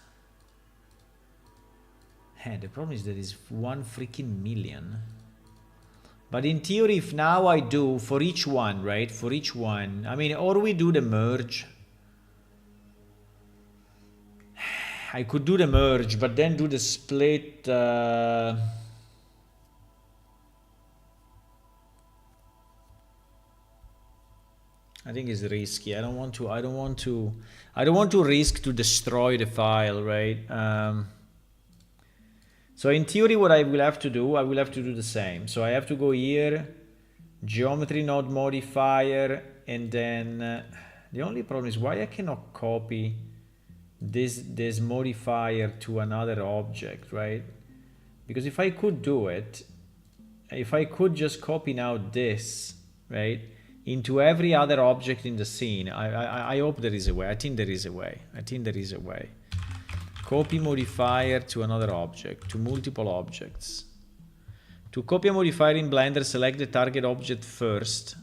The problem is that it's 1 freaking million. But in theory, if now I do for each one, right? For each one, I mean, or we do the merge. I could do the merge, but then do the split. I think it's risky. I don't want to risk to destroy the file, right? So in theory, what I will have to do the same. So I have to go here, geometry node modifier, and then the only problem is why I cannot copy this modifier to another object, right? Because if I could do it, if I could just copy now this, right, into every other object in the scene, I hope there is a way. I think there is a way. Copy modifier to another object, to multiple objects. To copy a modifier in Blender, select the target object first,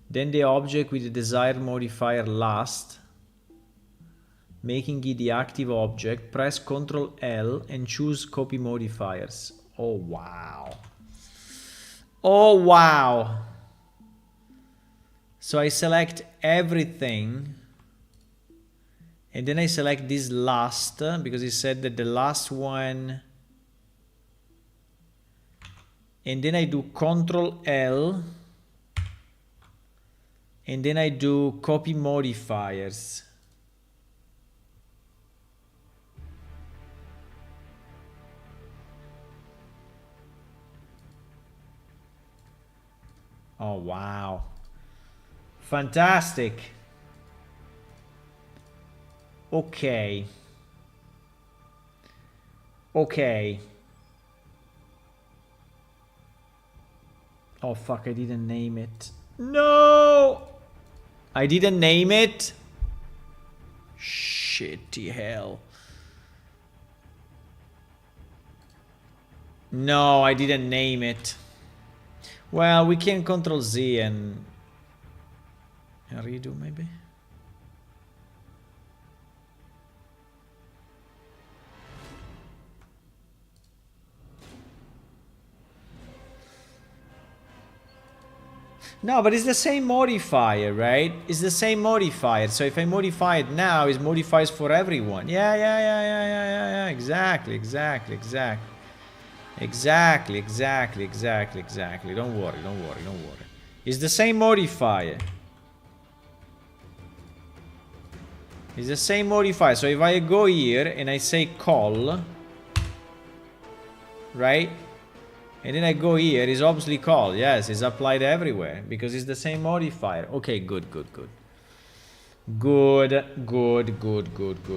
then the object with the desired modifier last, making it the active object. Press Ctrl L and choose copy modifiers. Oh wow. Oh wow. So I select everything. And then I select this last, because it said that the last one. And then I do Ctrl L. And then I do copy modifiers. Oh, wow. Fantastic. Okay. Okay. Oh, fuck, I didn't name it. No! I didn't name it. Shitty hell. No, I didn't name it. Well, we can Ctrl Z and redo maybe. No, but it's the same modifier, right? It's the same modifier. So if I modify it now, it modifies for everyone. Yeah. Exactly. Don't worry. It's the same modifier. It's the same modifier. So if I go here and I say call, right? And then I go here, it's obviously called. Yes, it's applied everywhere because it's the same modifier. Okay, good.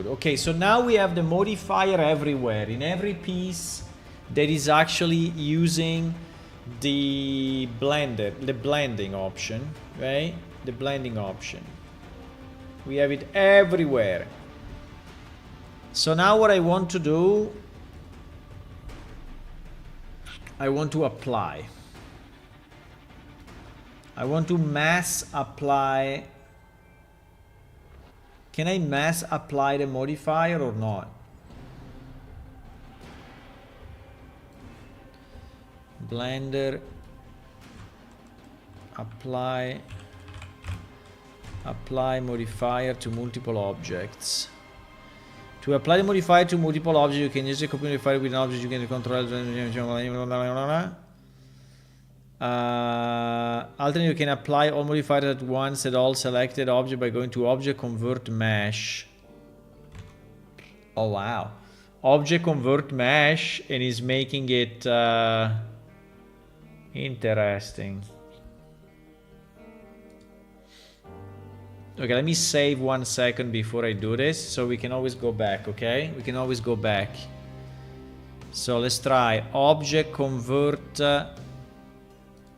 Okay, so now we have the modifier everywhere in every piece that is actually using the blending option, right? The blending option. We have it everywhere. So now what I want to do, I want to apply. I want to mass apply. Can I mass apply the modifier or not? Blender, apply modifier to multiple objects. To apply the modifier to multiple objects, you can use a copy modifier with an object you can control. Alternately, you can apply all modifiers at once at all selected object by going to Object Convert Mesh. Oh wow. Object Convert Mesh, and is making it interesting. Okay, let me save 1 second before I do this, so we can always go back, okay? We can always go back. So let's try Object Convert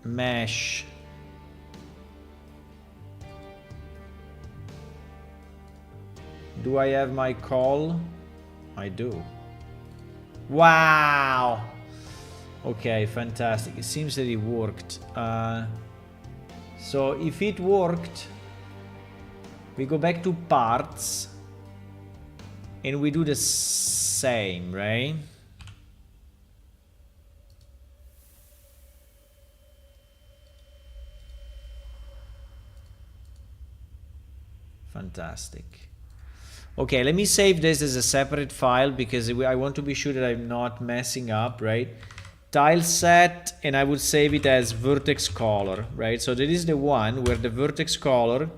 Mesh. Do I have my call? I do. Wow! Okay, fantastic. It seems that it worked. So if it worked, we go back to parts and we do the same, right? Fantastic. Okay, let me save this as a separate file because I want to be sure that I'm not messing up, right? Tile set, and I would save it as vertex color, right? So that is the one where the vertex color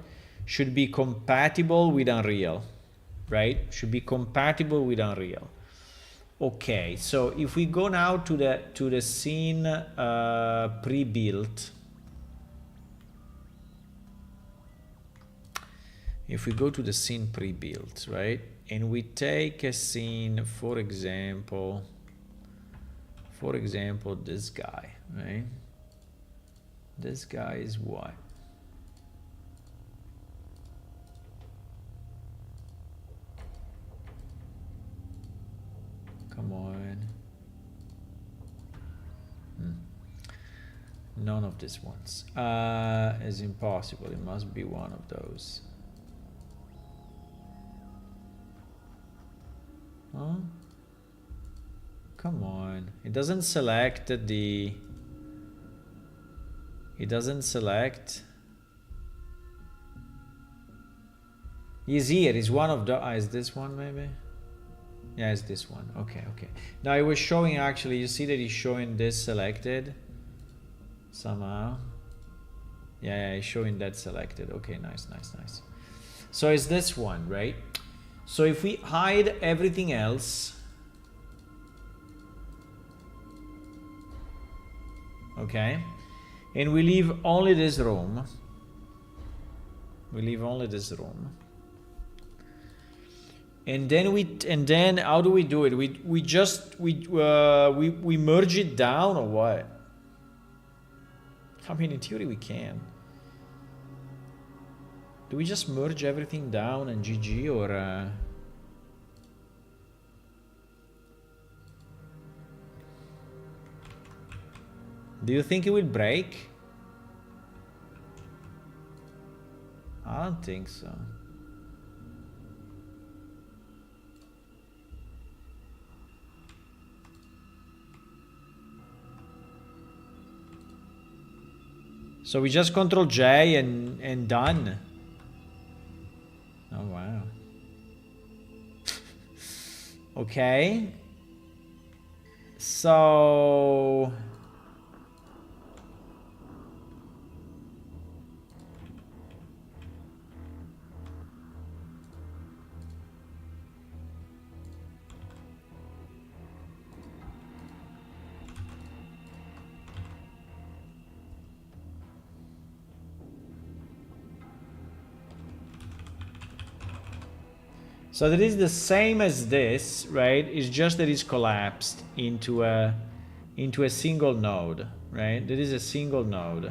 should be compatible with Unreal, right? Should be compatible with Unreal. Okay, so if we go now to the scene pre-built, if we go to the scene pre-built, right, and we take a scene, for example, this guy, right? This guy is what? Come on. None of these ones is impossible. It must be one of those. Huh? Come on. It doesn't select the... It doesn't select... He's here. He's one of the... is this one maybe? Yeah, it's this one. Okay, okay. Now it was showing actually, you see that he's showing this selected somehow. Yeah, he's showing that selected. Okay, nice, nice, nice. So it's this one, right? So if we hide everything else, okay, and we leave only this room, and then how do we do it? We just merge it down or what? I mean, in theory we can. Do we just merge everything down and GG, or do you think it will break? I don't think so. So we just Ctrl J and done. Oh wow. Okay. So that is the same as this, right? It's just that it's collapsed into a single node, right? There is a single node.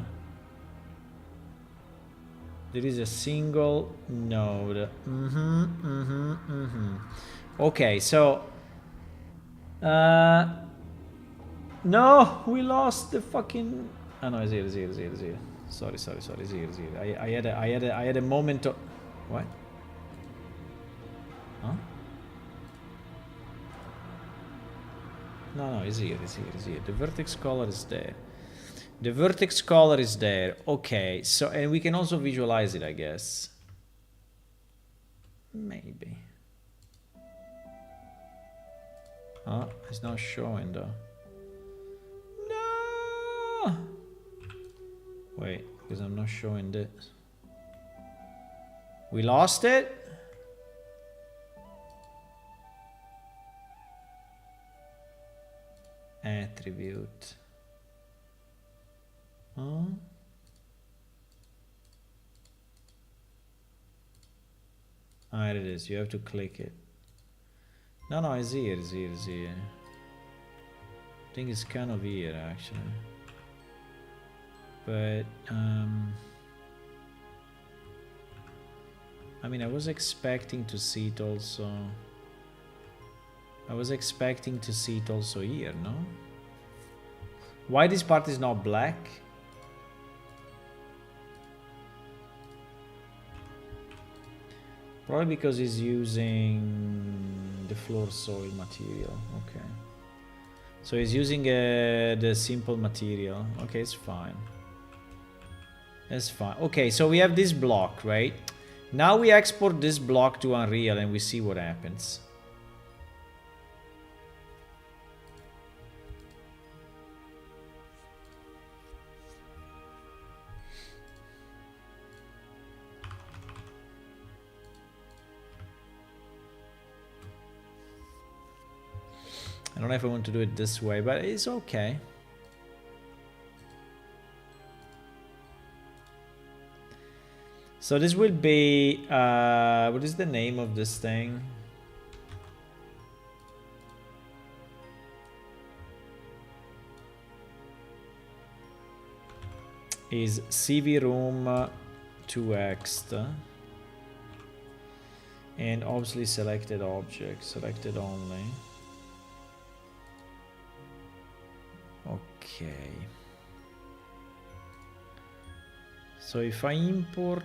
There is a single node. Okay, so no, we lost the fucking. Oh no, zero. Sorry, zero. I had a moment of what? Huh? No, it's here. The vertex color is there. The vertex color is there. Okay, so, and we can also visualize it, I guess. Maybe. Oh, it's not showing though. No! Wait, because I'm not showing this. We lost it? Attribute. Huh? Ah, it is. You have to click it. No, it's here. I think it's kind of here actually. But I mean, I was expecting to see it also. Here, no? Why this part is not black? Probably because he's using the floor soil material. Okay. So he's using the simple material. Okay, it's fine. That's fine. Okay, so we have this block, right? Now we export this block to Unreal and we see what happens. I don't know if I want to do it this way, but it's okay. So this will be, what is the name of this thing? Is CV room 2x and obviously selected object, selected only. Okay. So if I import,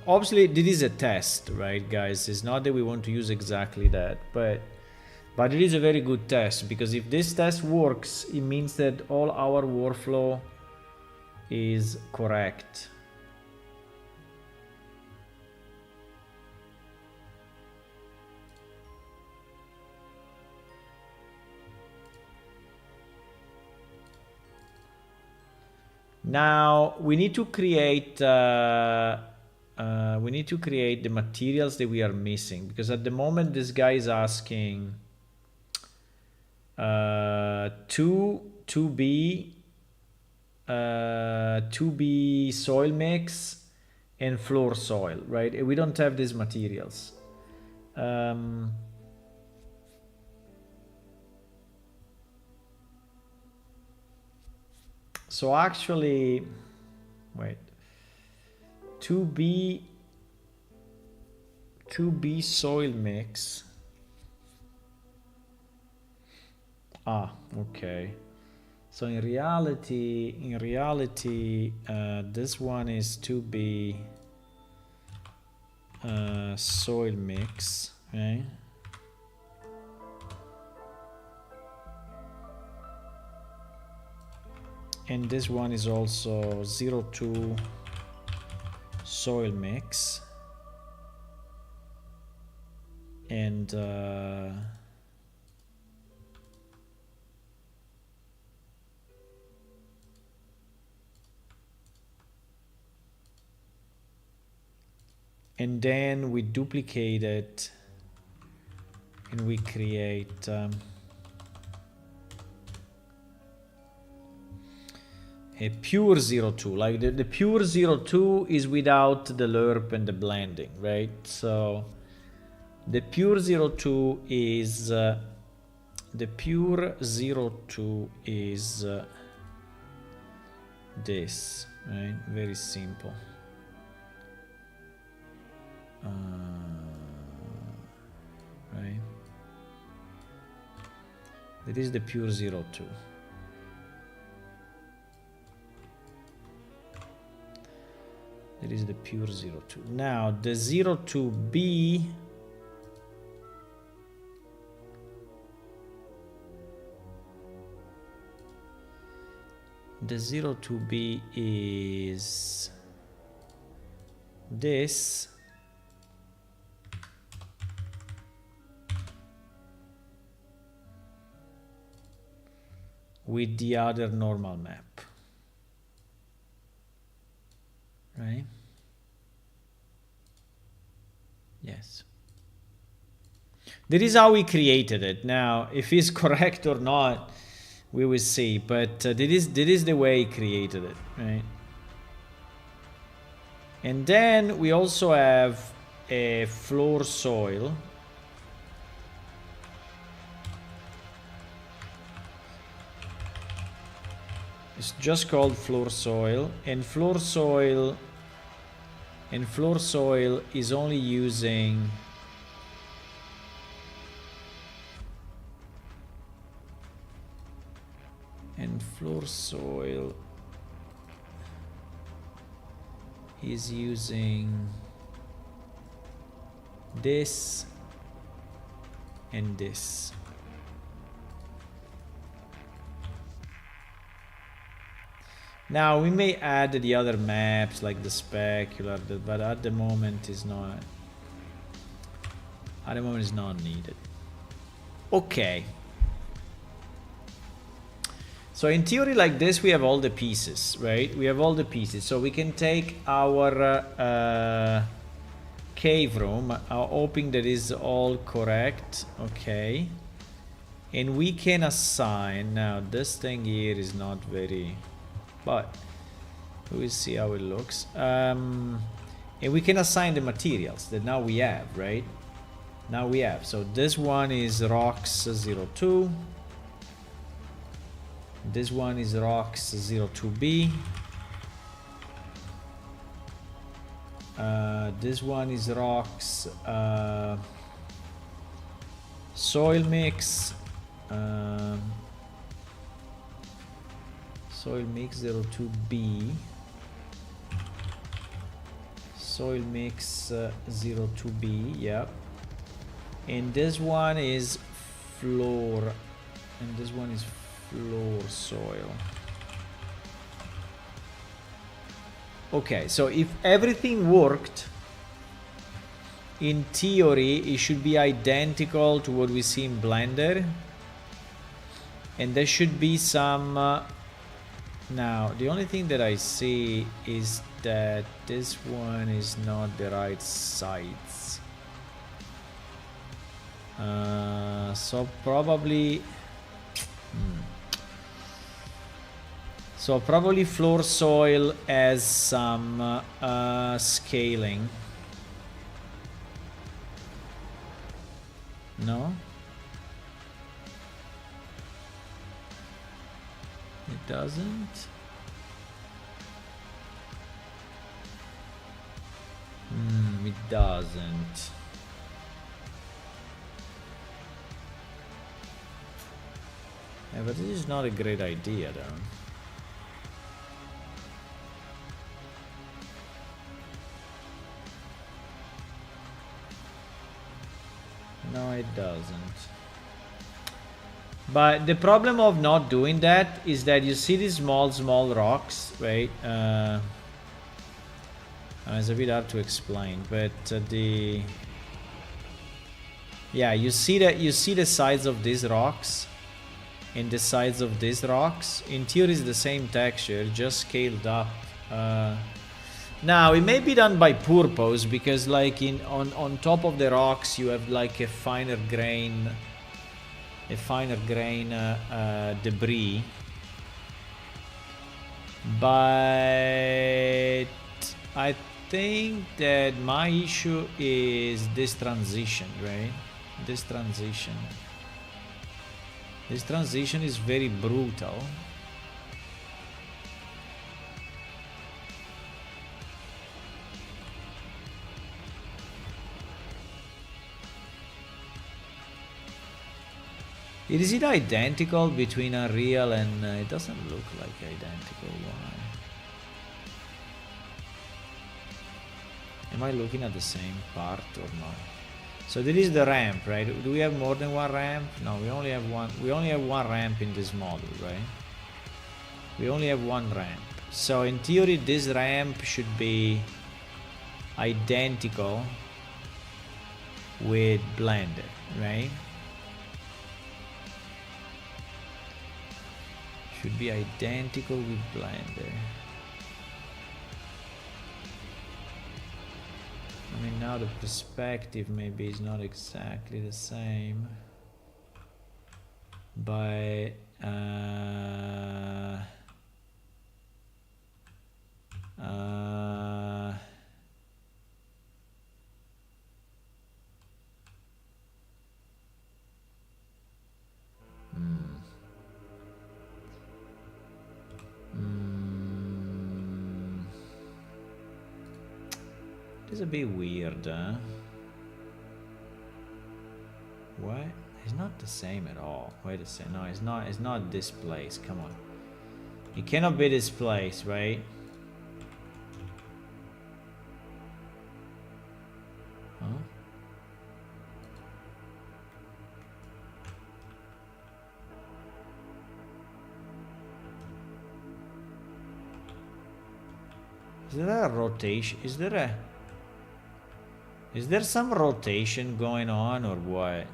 obviously this is a test, right, guys? It's not that we want to use exactly that, but it is a very good test, because if this test works, it means that all our workflow is correct. Now we need to create the materials that we are missing, because at the moment this guy is asking 2B 2B soil mix and floor soil, right? We don't have these materials. So actually, wait, 2B soil mix. Ah, okay. So in reality, this one is 2B soil mix, okay? And this one is also 02 soil mix. And then we duplicate it and we create a pure 02. Like the pure 02 is without the lerp and the blending, right? So the pure 02 is this, right? Very simple. Right, that is the pure 02. That is the pure 02. Now the 02B is this. With the other normal map, right? Yes. That is how we created it. Now, if it's correct or not, we will see. But that is the way he created it, right? And then we also have a floor soil. It's just called floor soil, and floor soil is only using this and this. Now we may add the other maps like the specular, but at the moment is not. At the moment is not needed. Okay. So in theory, like this, we have all the pieces, right? We have all the pieces, so we can take our cave room, hoping that is all correct. Okay. And we can assign, now this thing here is not very, but we'll see how it looks. And we can assign the materials that now we have, right? Now we have, so this one is rocks 02. This one is rocks 02B. This one is rocks soil mix. Soil mix 02B. Soil mix 02B, yep. And this one is floor, and this one is floor soil. Okay, so if everything worked, in theory it should be identical to what we see in Blender, and there should be some now the only thing that I see is that this one is not the right size. So probably floor soil has some scaling. No? It doesn't? It doesn't. Yeah, but this is not a great idea though. No, it doesn't. But the problem of not doing that is that you see these small rocks, right? It's a bit hard to explain, but you see the sides of these rocks and the sides of these rocks. In theory, it's the same texture, just scaled up. Now it may be done by purpose, because like on top of the rocks you have like a finer grain debris, but I think that my issue is this transition, right? This transition is very brutal. Is it identical between Unreal and... it doesn't look like identical. Why? Am I looking at the same part or not? So this is the ramp, right? Do we have more than one ramp? No, we only have one. We only have one ramp in this model, right? We only have one ramp. So in theory, this ramp should be identical with Blender, right? Should be identical with Blender. I mean, now the perspective maybe is not exactly the same, but it's a bit weird, huh? What? It's not the same at all. Wait a second. No, it's not. It's not this place. Come on. It cannot be this place, right? Huh? Is there a rotation? Is there some rotation going on or what?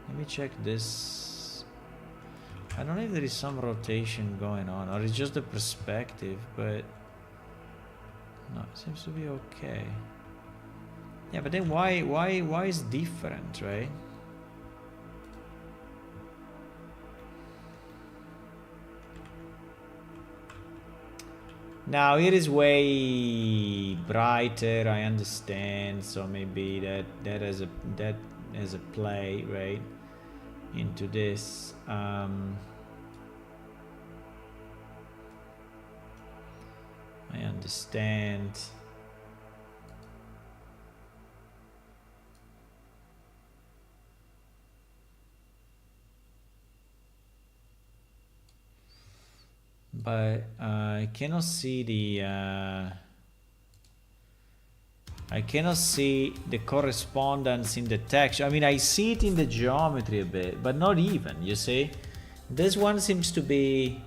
Let me check this. I don't know if there is some rotation going on or it's just the perspective, but No, it seems to be okay. Yeah, but then why is different, right? Now it is way brighter, I understand, so maybe that has a play, right, into this. I understand. But I cannot see the I cannot see the correspondence in the text. I mean, I see it in the geometry a bit, but not even, you see? This one seems to be...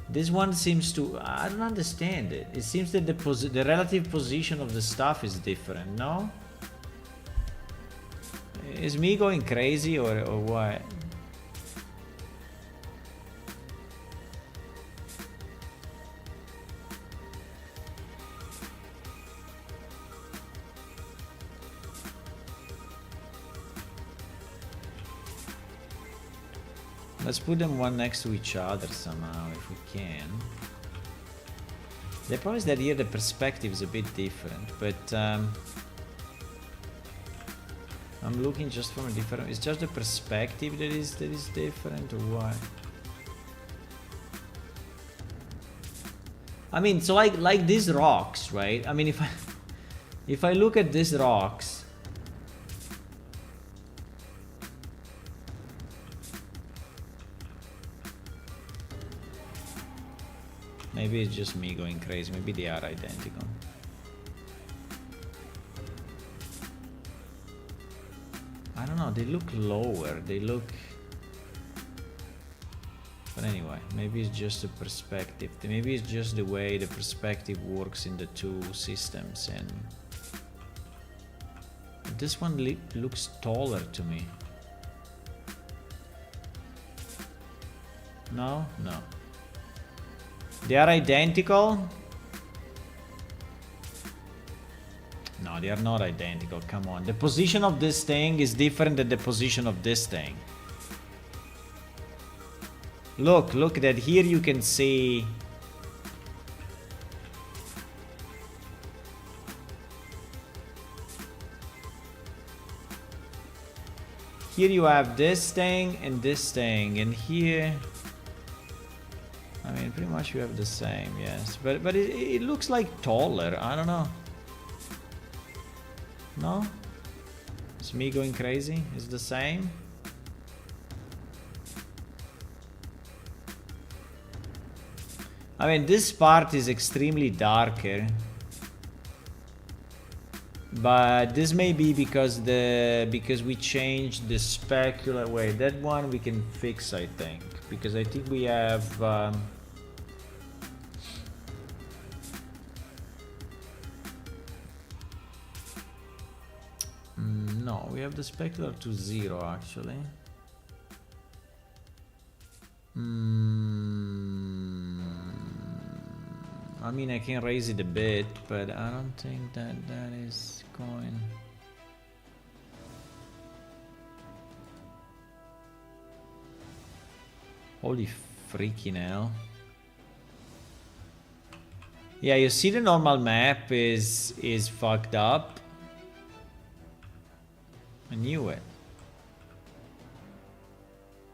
This one seems to... I don't understand it. It seems that the relative position of the stuff is different, no? Is me going crazy or what? Let's put them one next to each other somehow, if we can. The problem is that here the perspective is a bit different, but I'm looking just from a different... It's just the perspective that is different, or what? I mean, so like these rocks, right? I mean, if I look at these rocks... Maybe it's just me going crazy. Maybe they are identical. I don't know. They look lower. They look... But anyway, maybe it's just a perspective. Maybe it's just the way the perspective works in the two systems. And this one looks taller to me. No? No. They are identical? No, they are not identical. Come on. The position of this thing is different than the position of this thing. Look that here you can see... Here you have this thing, and here... I mean, pretty much you have the same, yes. But it looks like taller. I don't know. No? It's me going crazy? It's the same? I mean, this part is extremely darker. But this may be because we changed the specular... Wait, that one we can fix, I think. Because I think we have... No, we have the specular to 0 actually. I mean, I can raise it a bit, but I don't think that is going. Holy freaking hell. Yeah, you see the normal map is fucked up. I knew it.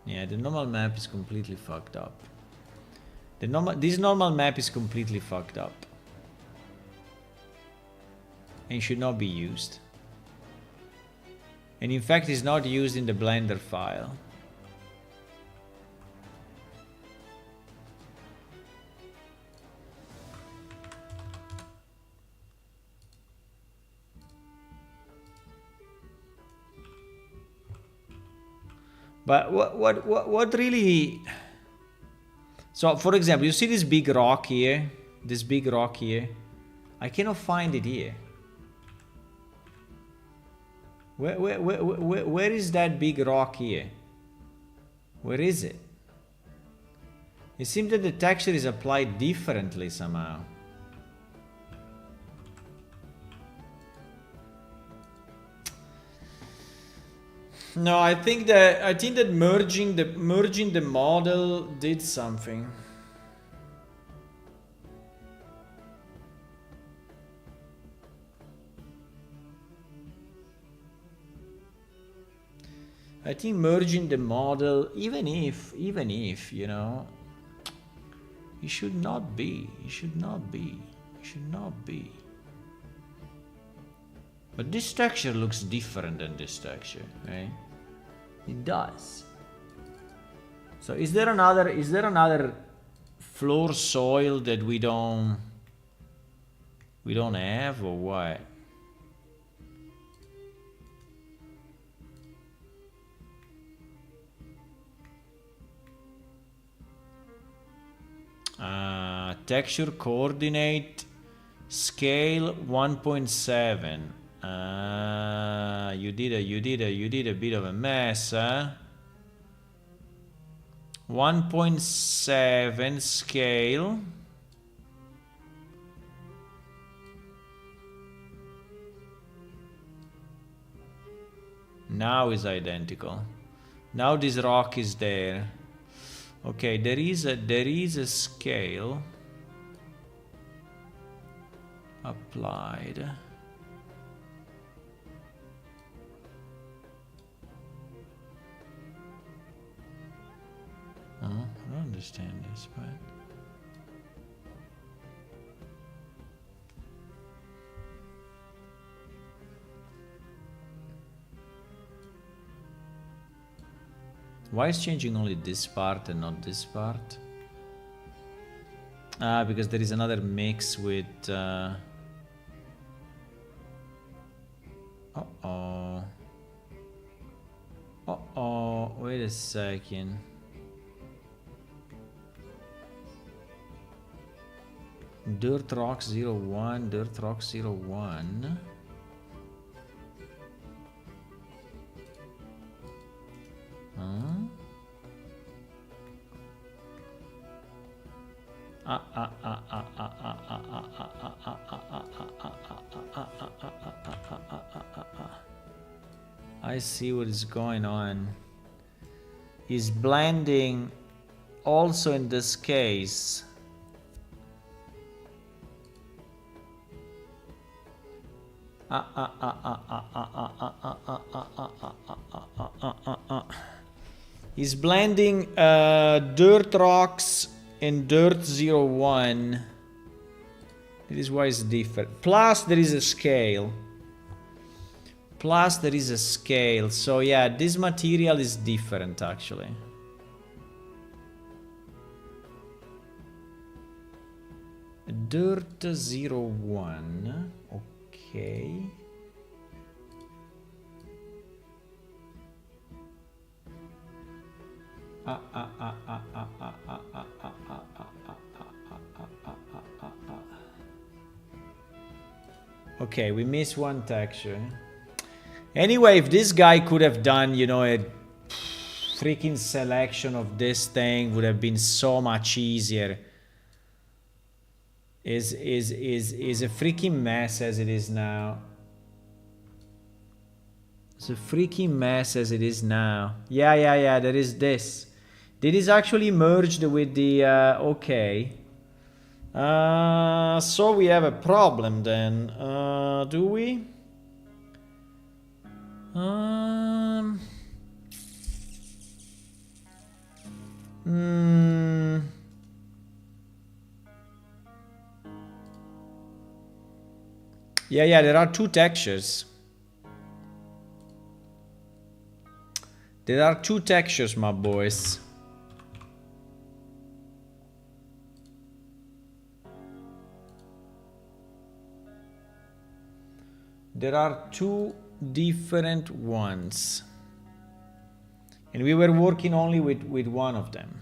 Yeah, the normal map is completely fucked up. This normal map is completely fucked up. And should not be used. And in fact is not used in the Blender file. But what really... So, for example, you see this big rock here? This big rock here? I cannot find it here. Where is that big rock here? Where is it? It seems that the texture is applied differently somehow. No, I think that merging the model did something. I think merging the model, even if, you know, it should not be. But this texture looks different than this texture, right? It does. So is there another floor soil that we don't have, or what? Texture coordinate scale 1.7. You did a bit of a mess, huh? 1.7 scale. Now is identical. Now this rock is there. Okay, there is a scale applied. I don't understand this, but why is changing only this part and not this part? Because there is another mix with wait a second. Dirt Rocks 01, Dirt Rocks 01. I see what is going on. He's blending also in this case. He's blending Dirt Rocks and Dirt 01. That is why it's different. Plus there is a scale. So yeah, this material is different actually. Dirt 01. Okay. Okay, we missed one texture. Anyway, if this guy could have done, you know, a freaking selection of this thing, would have been so much easier. Is a freaking mess as it is now. It's a freaking mess as it is now. Yeah, there is this. It is actually merged with the okay. So we have a problem then. Do we? Yeah, there are two textures. There are two textures, my boys. There are two different ones. And we were working only with one of them.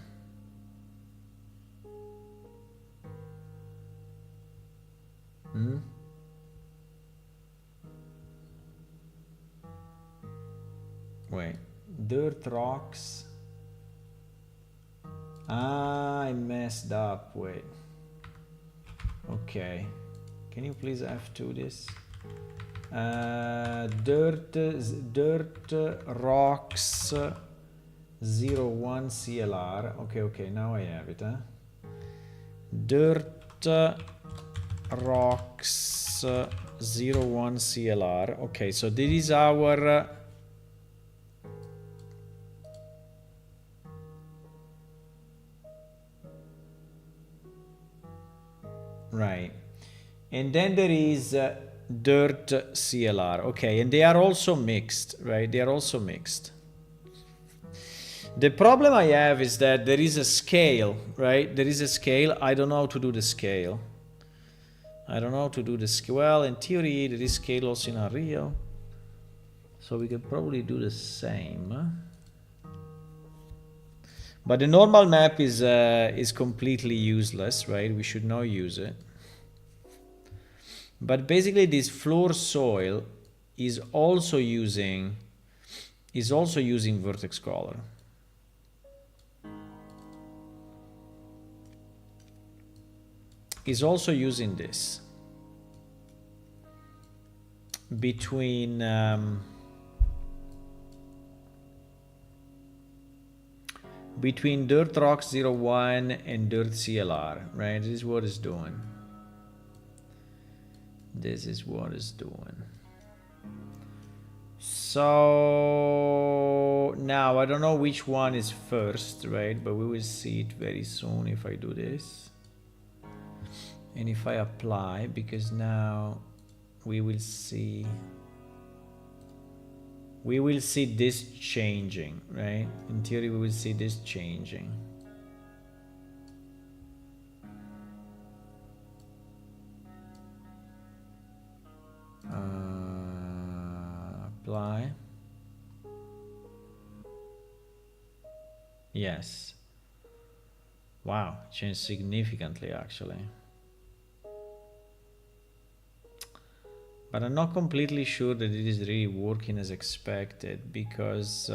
Wait, Dirt Rocks. I messed up, wait. Okay. Can you please F2 this? Dirt rocks 01 CLR. Okay, now I have it. Dirt rocks 01 CLR. Okay, so this is our right, and then there is dirt CLR. Okay, and they are also mixed, right? They are also mixed. The problem I have is that there is a scale, right? There is a scale. I don't know how to do the scale. I don't know how to do the scale. Well, in theory, there is scale also in Unreal. So we could probably do the same. But the normal map is completely useless, right? We should not use it. But basically this floor soil is also using vertex color. Is also using this between dirt rocks 01 and dirt CLR, right? This is what it's doing. This is what it's doing. So now I don't know which one is first, right? But we will see it very soon if I do this. And if I apply, because now we will see this changing, right? In theory, we will see this changing. Apply. Yes. Wow, changed significantly actually. But I'm not completely sure that it is really working as expected, because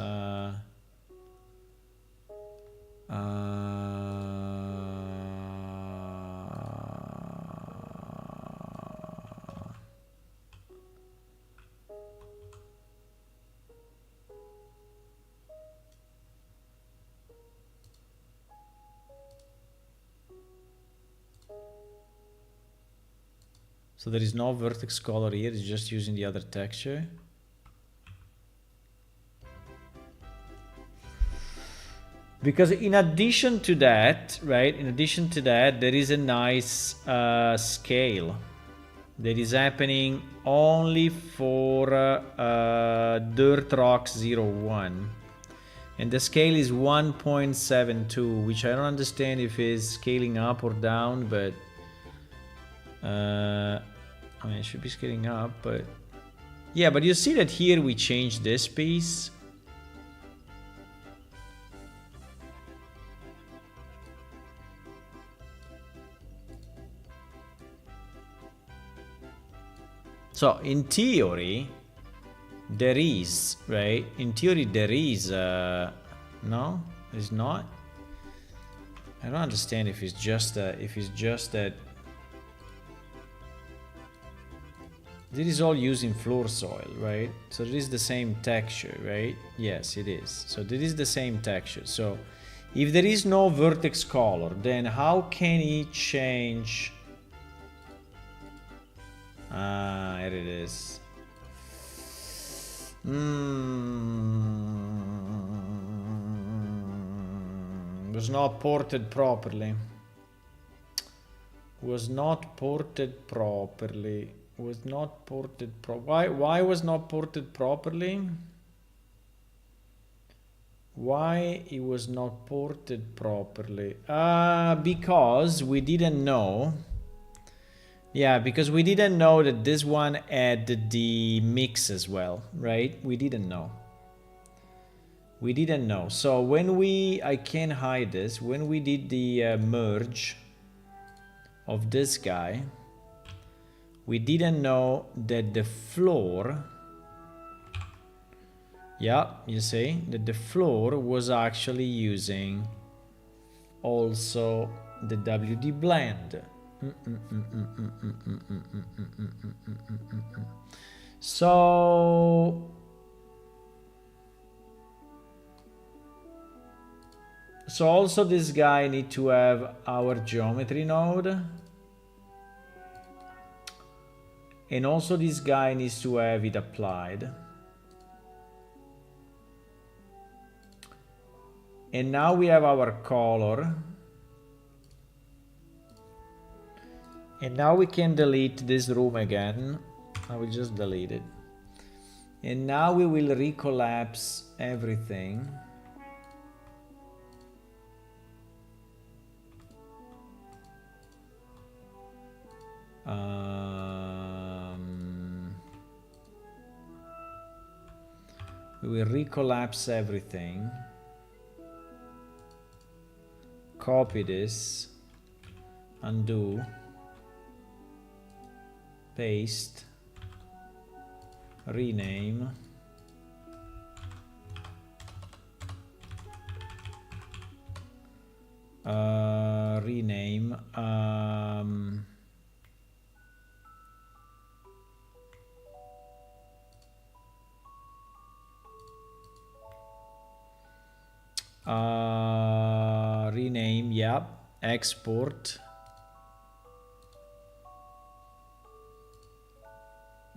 so there is no vertex color here, it's just using the other texture. Because in addition to that, right, there is a nice scale that is happening only for dirt rocks 01. And the scale is 1.72, which I don't understand if it's scaling up or down, but I mean, it should be scaling up, but yeah, but you see that here we changed this piece. So in theory, there is, right? In theory, there is, no, it's not. I don't understand if it's just that, this is all using floor soil, right? So it is the same texture, right? Yes, it is. So this is the same texture. So if there is no vertex color, then how can it change? Ah, here it is. Was not ported properly. Was not ported properly. Was not ported why was not ported properly? Why it was not ported properly? Because we didn't know. Yeah, because we didn't know that this one had the mix as well, right? We didn't know. We didn't know. So when I can hide this, when we did the merge of this guy, we didn't know that the floor, yeah, you see, that the floor was actually using also the WD blend. So also this guy need to have our geometry node. And also this guy needs to have it applied. And now we have our color. And now we can delete this room again. I will just delete it. And now we will recollapse everything. We will recollapse everything. Copy this. Undo. Paste. Rename. Rename. Rename, yeah. Export.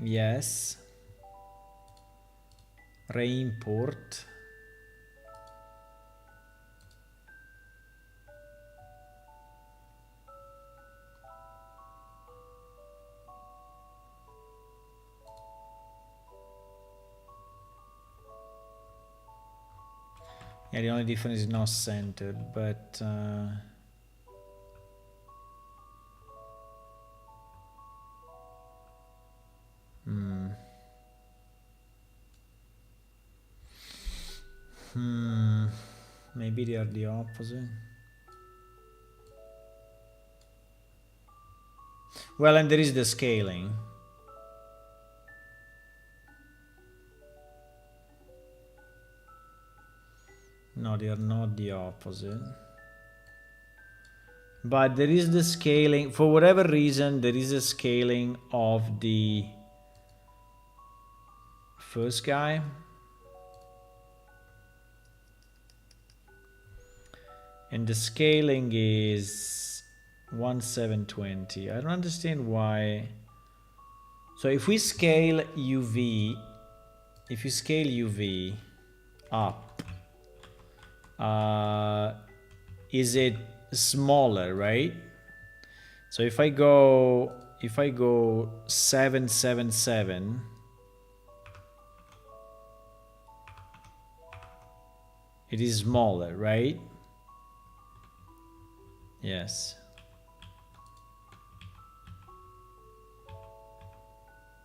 Yes. Reimport. Yeah, the only difference is not centered, but maybe they are the opposite. Well, and there is the scaling. No, they are not the opposite. But there is the scaling. For whatever reason, there is a scaling of the first guy. And the scaling is 1720. I don't understand why. So if we scale UV, if you scale UV up, is it smaller, right? So if I go 777, it is smaller, right? Yes.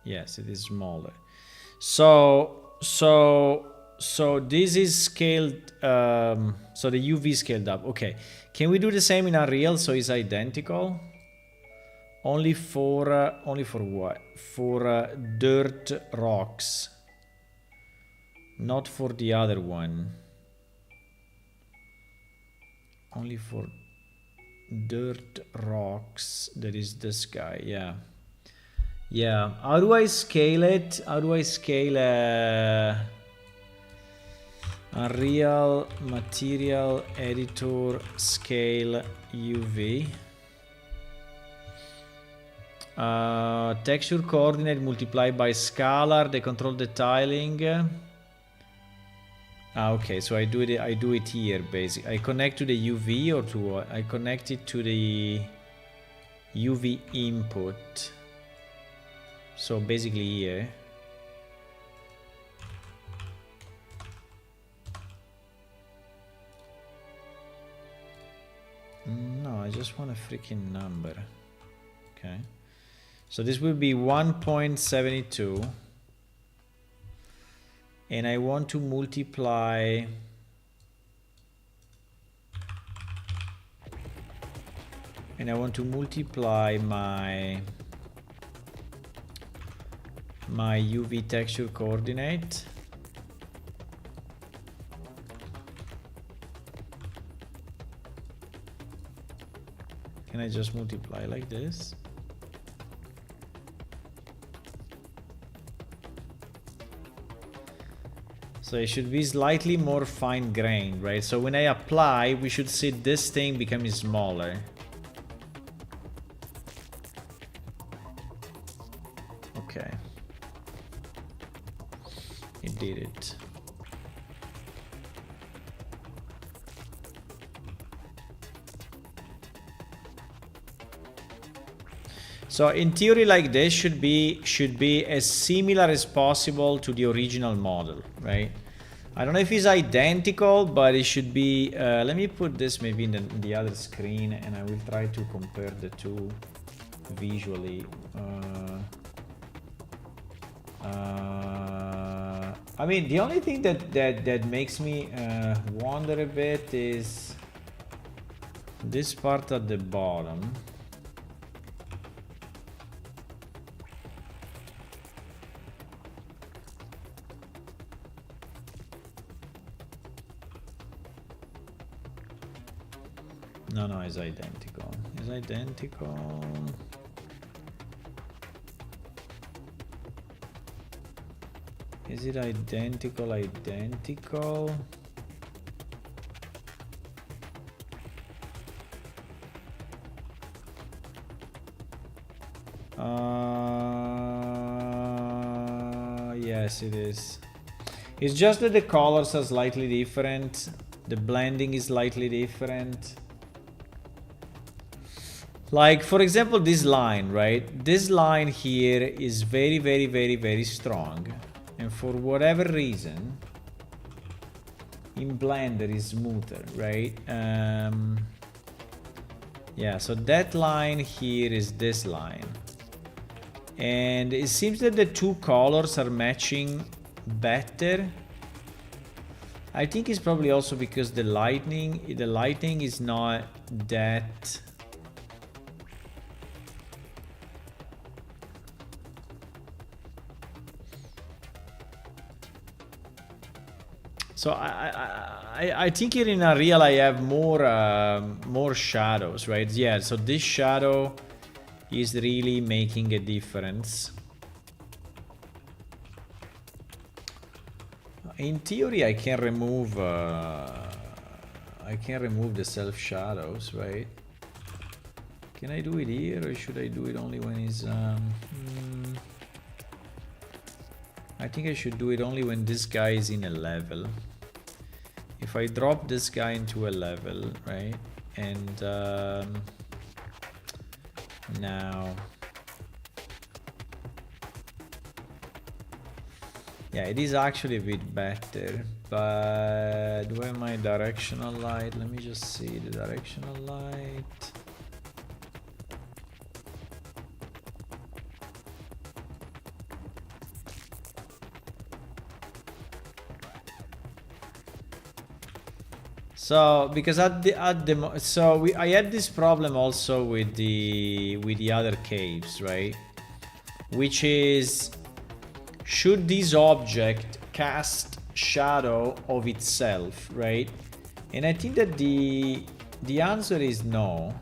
Yes, it is smaller. So this is scaled, so the UV scaled up. Okay, can we do the same in Unreal so it's identical? Only for what? For dirt rocks, not for the other one. Only for dirt rocks. That is this guy. Yeah. Yeah. How do I scale it? How do I scale Unreal Material Editor Scale UV? Texture coordinate multiplied by scalar. They control the tiling. Okay, so I do it here basically. I connect to the UV or to what? I connect it to the UV input. So basically here. No, I just want a freaking number. Okay. So this will be 1.72. And I want to multiply my UV texture coordinate. Can I just multiply like this? So it should be slightly more fine grained, right? So when I apply, we should see this thing becoming smaller. Okay. It did it. So in theory, like this should be as similar as possible to the original model, right? I don't know if it's identical, but it should be. Let me put this maybe in the other screen, and I will try to compare the two visually. I mean, the only thing that makes me wonder a bit is this part at the bottom. No, it's identical. It's identical. Is it identical? Identical? Yes, it is. It's just that the colors are slightly different. The blending is slightly different. Like, for example, this line, right? This line here is very, very, very, very strong. And for whatever reason, in Blender is smoother, right? Yeah, so that line here is this line. And it seems that the two colors are matching better. I think it's probably also because the lighting is not that... So I think here in Unreal I have more shadows, right? Yeah, so this shadow is really making a difference. In theory, I can remove the self shadows, right? Can I do it here, or should I do it only when it's? I think I should do it only when this guy is in a level. If I drop this guy into a level, right? And now, yeah, it is actually a bit better, but do I have my directional light? Let me just see the directional light. So because I had this problem also with the other caves, right? Which is, should this object cast shadow of itself, right? And I think that the answer is no.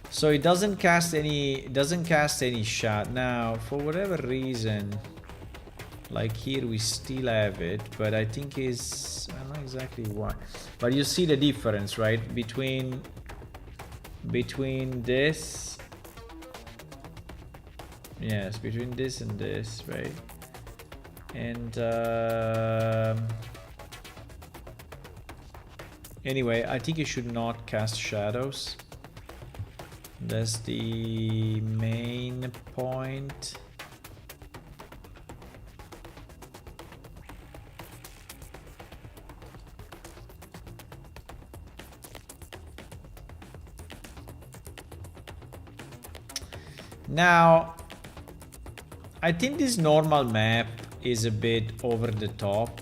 So it doesn't cast any shadow. Now, for whatever reason, like here we still have it, but I think I don't know exactly why. But you see the difference, right? Between this. Yes, between this and this, right? And anyway, I think you should not cast shadows. That's the main point. Now, I think this normal map is a bit over the top.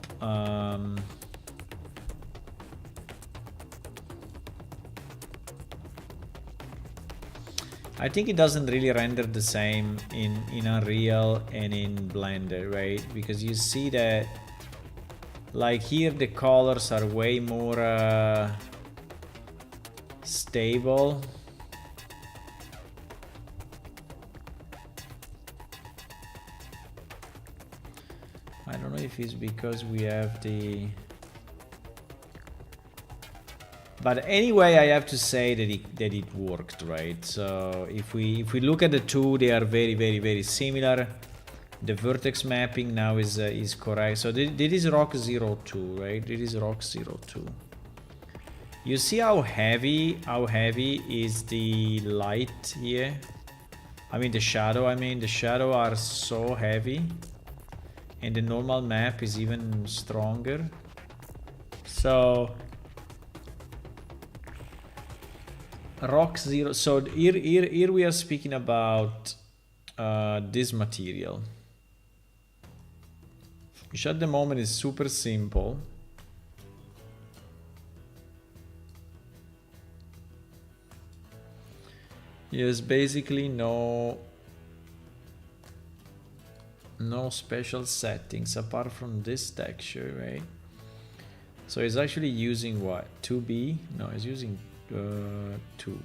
I think it doesn't really render the same in Unreal and in Blender, right? Because you see that, like here, the colors are way more stable. I don't know if it's because we have the... But anyway, I have to say that it worked, right? So if we look at the two, they are very similar. The vertex mapping now is correct. So this is rock 02, right? It is rock 02. You see how heavy is the light here? I mean the shadow. The shadow are so heavy, and the normal map is even stronger. So rock 0. So here we are speaking about this material, which at the moment is super simple. Yes, basically no special settings apart from this texture, right? So it's actually using what? 2B? No, it's using 2.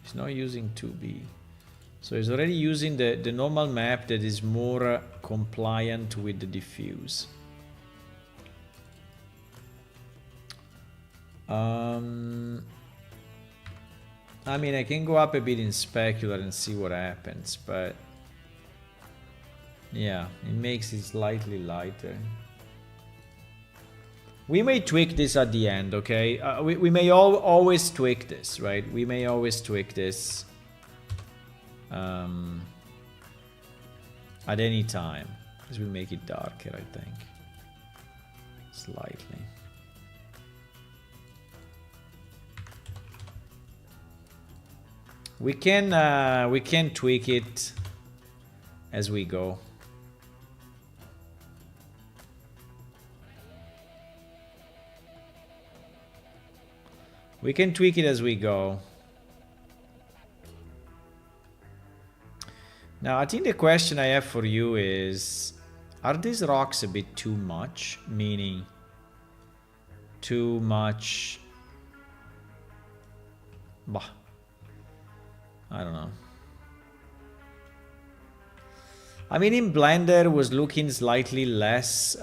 It's not using 2B. So it's already using the normal map that is more compliant with the diffuse. I mean, I can go up a bit in specular and see what happens, but yeah, it makes it slightly lighter. We may tweak this at the end, okay? We may always tweak this, right? We may always tweak this at any time, because we make it darker, I think, slightly. We can tweak it as we go. We can tweak it as we go. Now, I think the question I have for you is, are these rocks a bit too much? Meaning, too much... Bah. I don't know. I mean, in Blender was looking slightly less...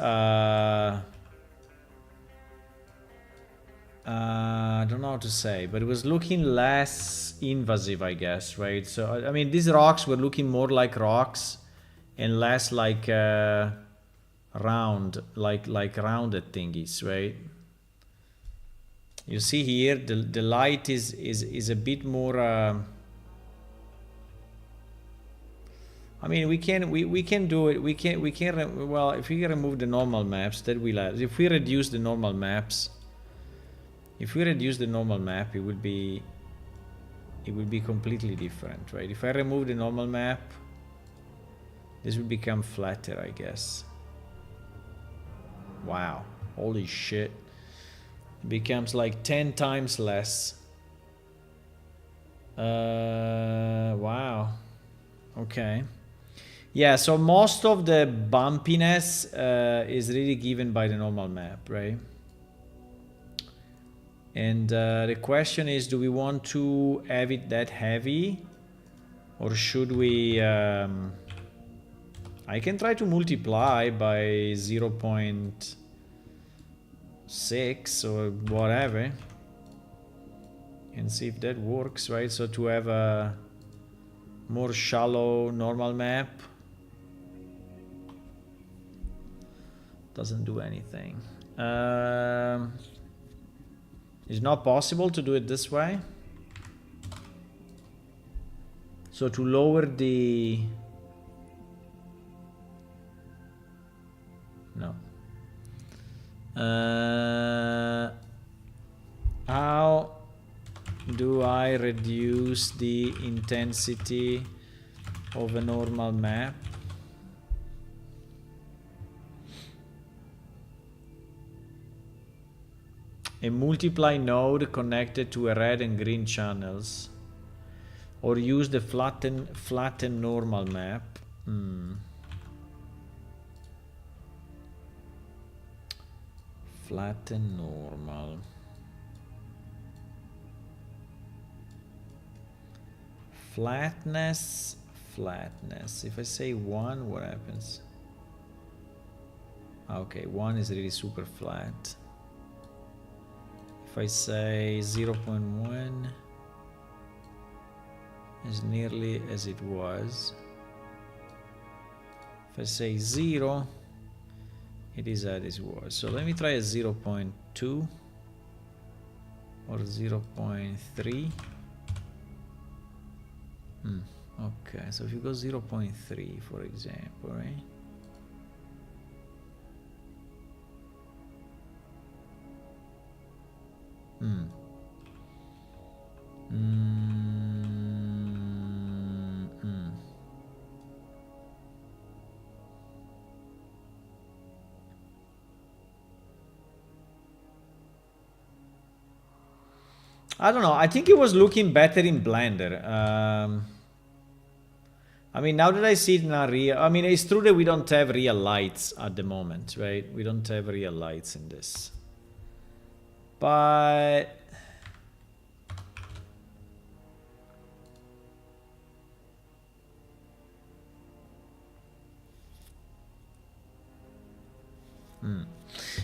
I don't know how to say, but it was looking less invasive, I guess, right? So, I mean, these rocks were looking more like rocks and less like round, like rounded thingies, right? You see here, the light is a bit more... I mean, we can do it. Well, if we remove the normal maps, that will have. If we reduce the normal maps, it would be completely different, right? If I remove the normal map, this will become flatter, I guess. Wow, holy shit! It becomes like 10 times less. Wow. Okay. Yeah, so most of the bumpiness is really given by the normal map, right? And the question is, do we want to have it that heavy? Or should we... I can try to multiply by 0.6 or whatever. And see if that works, right? So to have a more shallow normal map. Doesn't do anything. It's not possible to do it this way. So to lower the... No. How do I reduce the intensity of a normal map? A multiply node connected to a red and green channels, or use the flatten normal map. Flatten normal. Flatness. If I say 1, what happens? Okay, 1 is really super flat. If I say 0.1, as nearly as it was. If I say 0, it is as it was. So let me try a 0.2 or 0.3. Okay, so if you go 0.3, for example, right? I don't know. I think it was looking better in Blender. I mean, now that I see it in Unreal, I mean, it's true that we don't have real lights at the moment, right? We don't have real lights in this. But... Hmm.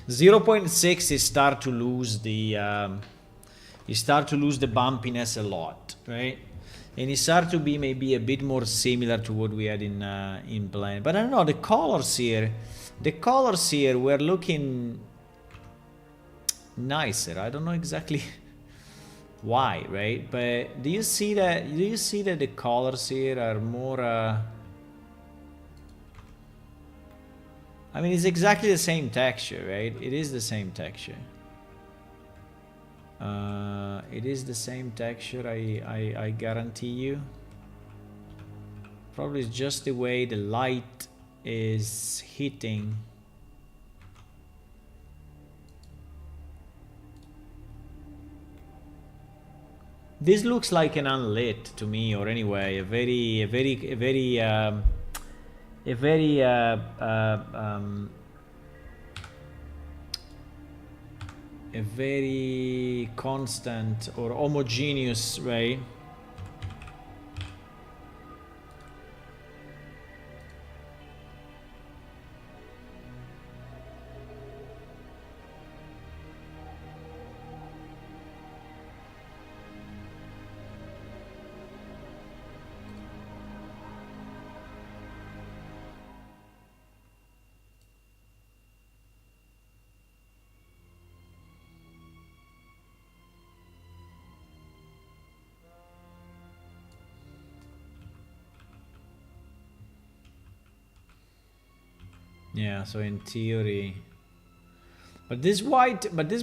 0.6 is start to lose the... you start to lose the bumpiness a lot, right? And it starts to be maybe a bit more similar to what we had in Blend. But I don't know, the colors here were looking nicer. I don't know exactly why, right? But do you see that the colors here are more I mean, it's exactly the same texture, right? It is the same texture. It is the same texture, I guarantee you. Probably it's just the way the light is hitting. This looks like an unlit to me, or anyway, a very constant or homogeneous, right? Yeah, so in theory, but this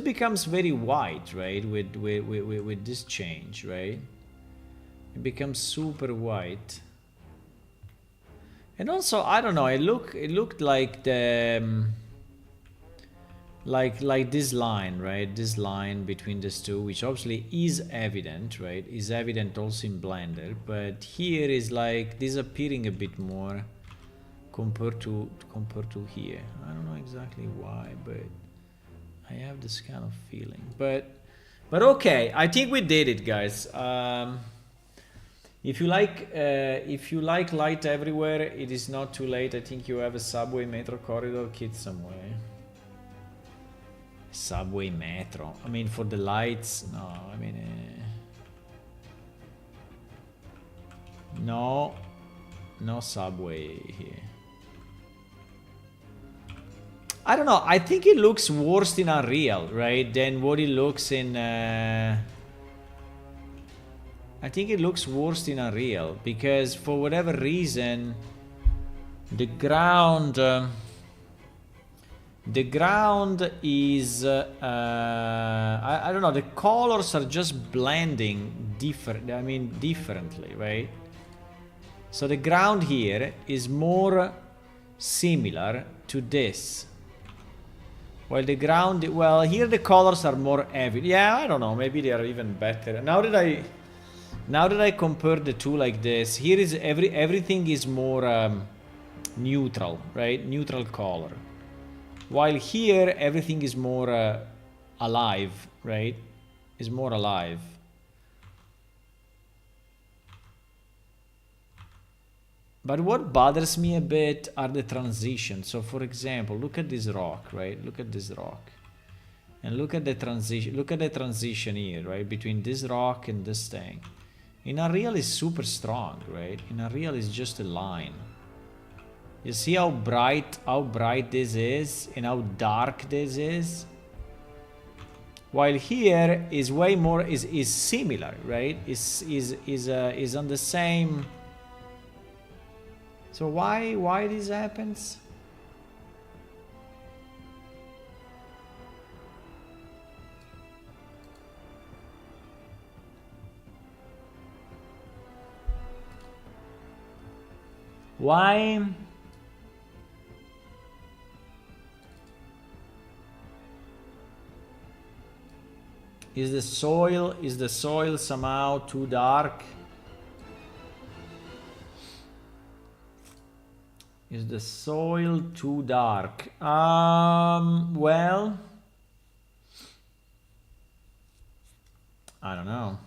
becomes very white, right? With this change, right? It becomes super white. And also, I don't know, it looked like the like this line, right? This line between these two, which obviously is evident, right? Is evident also in Blender, but here is like disappearing a bit more compared to here. I don't know exactly why, but I have this kind of feeling. But okay, I think we did it, guys. If you like light everywhere, it is not too late. I think you have a subway metro corridor kit somewhere. Subway metro. I mean, for the lights, no. I mean, no subway here. I don't know. I think it looks worse in Unreal, right, than what it looks in. I think it looks worse in Unreal because for whatever reason, the ground is. I don't know. The colors are just blending different. I mean, differently, right? So the ground here is more similar to this. While the ground, well, here the colors are more heavy. Yeah, I don't know. Maybe they are even better. Now that I compare the two like this, here is everything is more neutral, right? Neutral color. While here everything is more alive, right? Is more alive. But what bothers me a bit are the transitions. So for example, look at this rock, right? Look at this rock. And look at the transition. Look at the transition here, right? Between this rock and this thing. In Unreal is super strong, right? In Unreal is just a line. You see how bright this is and how dark this is? While here is way more is similar, right? Is on the same. So why this happens? Why? Is the soil somehow too dark? Is the soil too dark? Well, I don't know.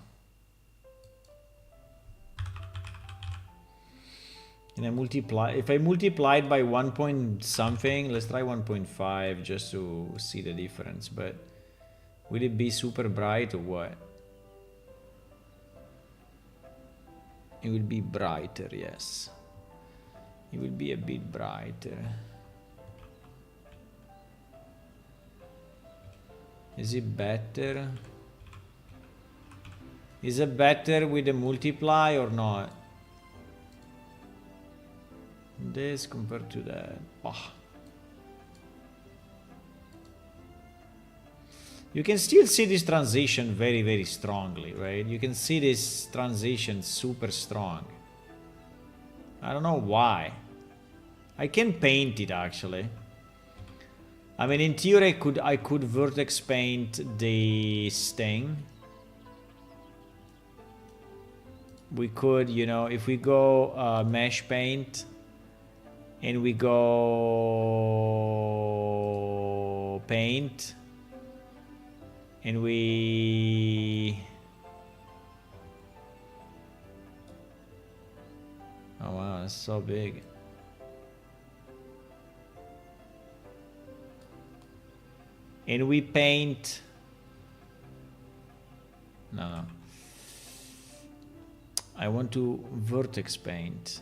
Can I multiply? If I multiply it by 1 point something, let's try 1.5 just to see the difference. But will it be super bright or what? It will be brighter, yes. It will be a bit brighter. Is it better? Is it better with the multiply or not? This compared to that. Oh. You can still see this transition very, very strongly, right? You can see this transition super strong. I don't know why. I can paint it actually. I mean, in theory, I could vertex paint this thing. We could, you know, if we go mesh paint and we go paint and we. Oh wow, that's so big. And we paint. No. I want to vertex paint.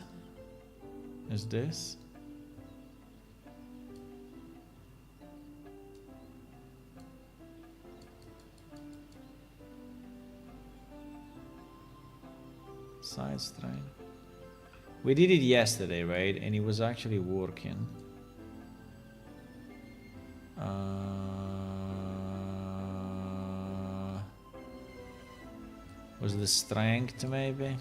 Is this? Side strain. We did it yesterday, right? And it was actually working. Was the strength maybe?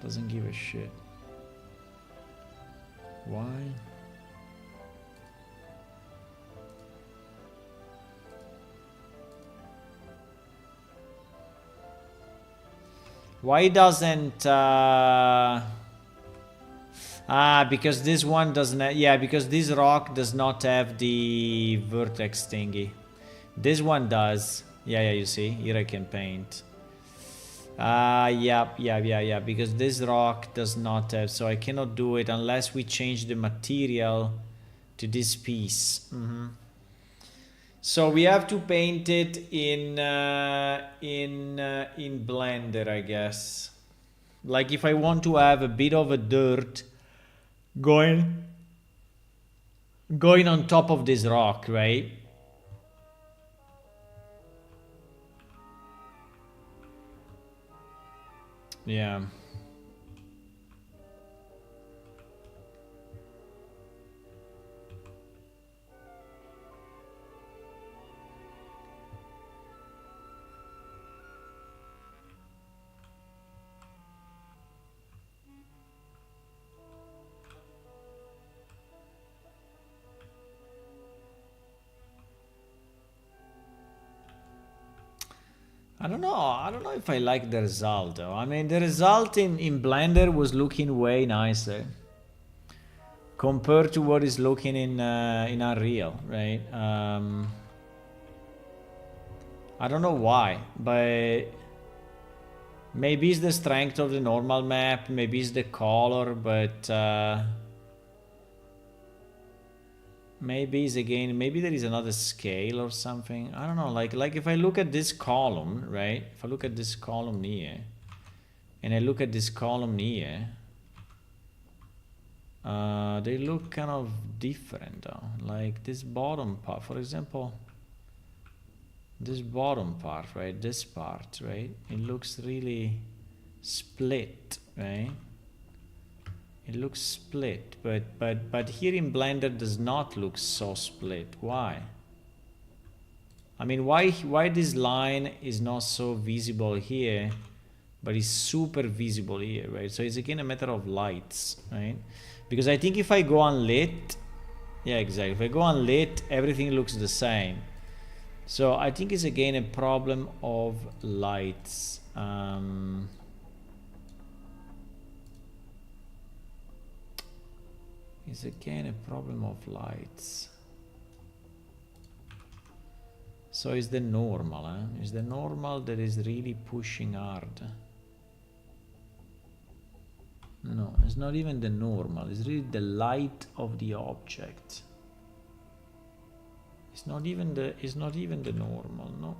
Doesn't give a shit. Why? Why doesn't because this one doesn't have, yeah, because this rock does not have the vertex thingy. This one does. Yeah, you see, here I can paint. Yeah, because this rock does not have, so I cannot do it unless we change the material to this piece. So we have to paint it in Blender, I guess. Like if I want to have a bit of a dirt going on top of this rock, right? Yeah. I don't know if I like the result though. I mean, the result in Blender was looking way nicer. compared to what is looking in Unreal, right? I don't know why, but maybe it's the strength of the normal map, maybe it's the color, but maybe it's again, maybe there is another scale or something. I don't know, like if I look at this column, right? If I look at this column here, and I look at this column here, they look kind of different though. Like this bottom part, for example, this bottom part, right? This part, right? It looks really split, right? It looks split, but here in Blender does not look so split. Why? I mean, why this line is not so visible here, but it's super visible here, right? So it's again a matter of lights, right? Because I think if I go unlit, yeah, exactly. If I go unlit, everything looks the same. So I think it's again a problem of lights. It's again a problem of lights. So it's the normal, eh? It's the normal that is really pushing hard. No, it's not even the normal. It's really the light of the object. It's not even the normal, no.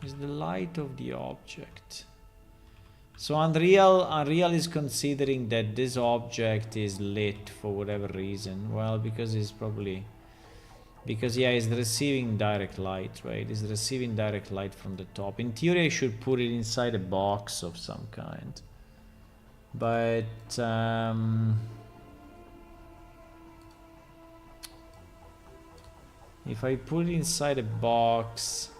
It's the light of the object. So Unreal is considering that this object is lit for whatever reason. Well, because it's probably, because yeah, it's receiving direct light, right? It's receiving direct light from the top. In theory, I should put it inside a box of some kind. But if I put it inside a box,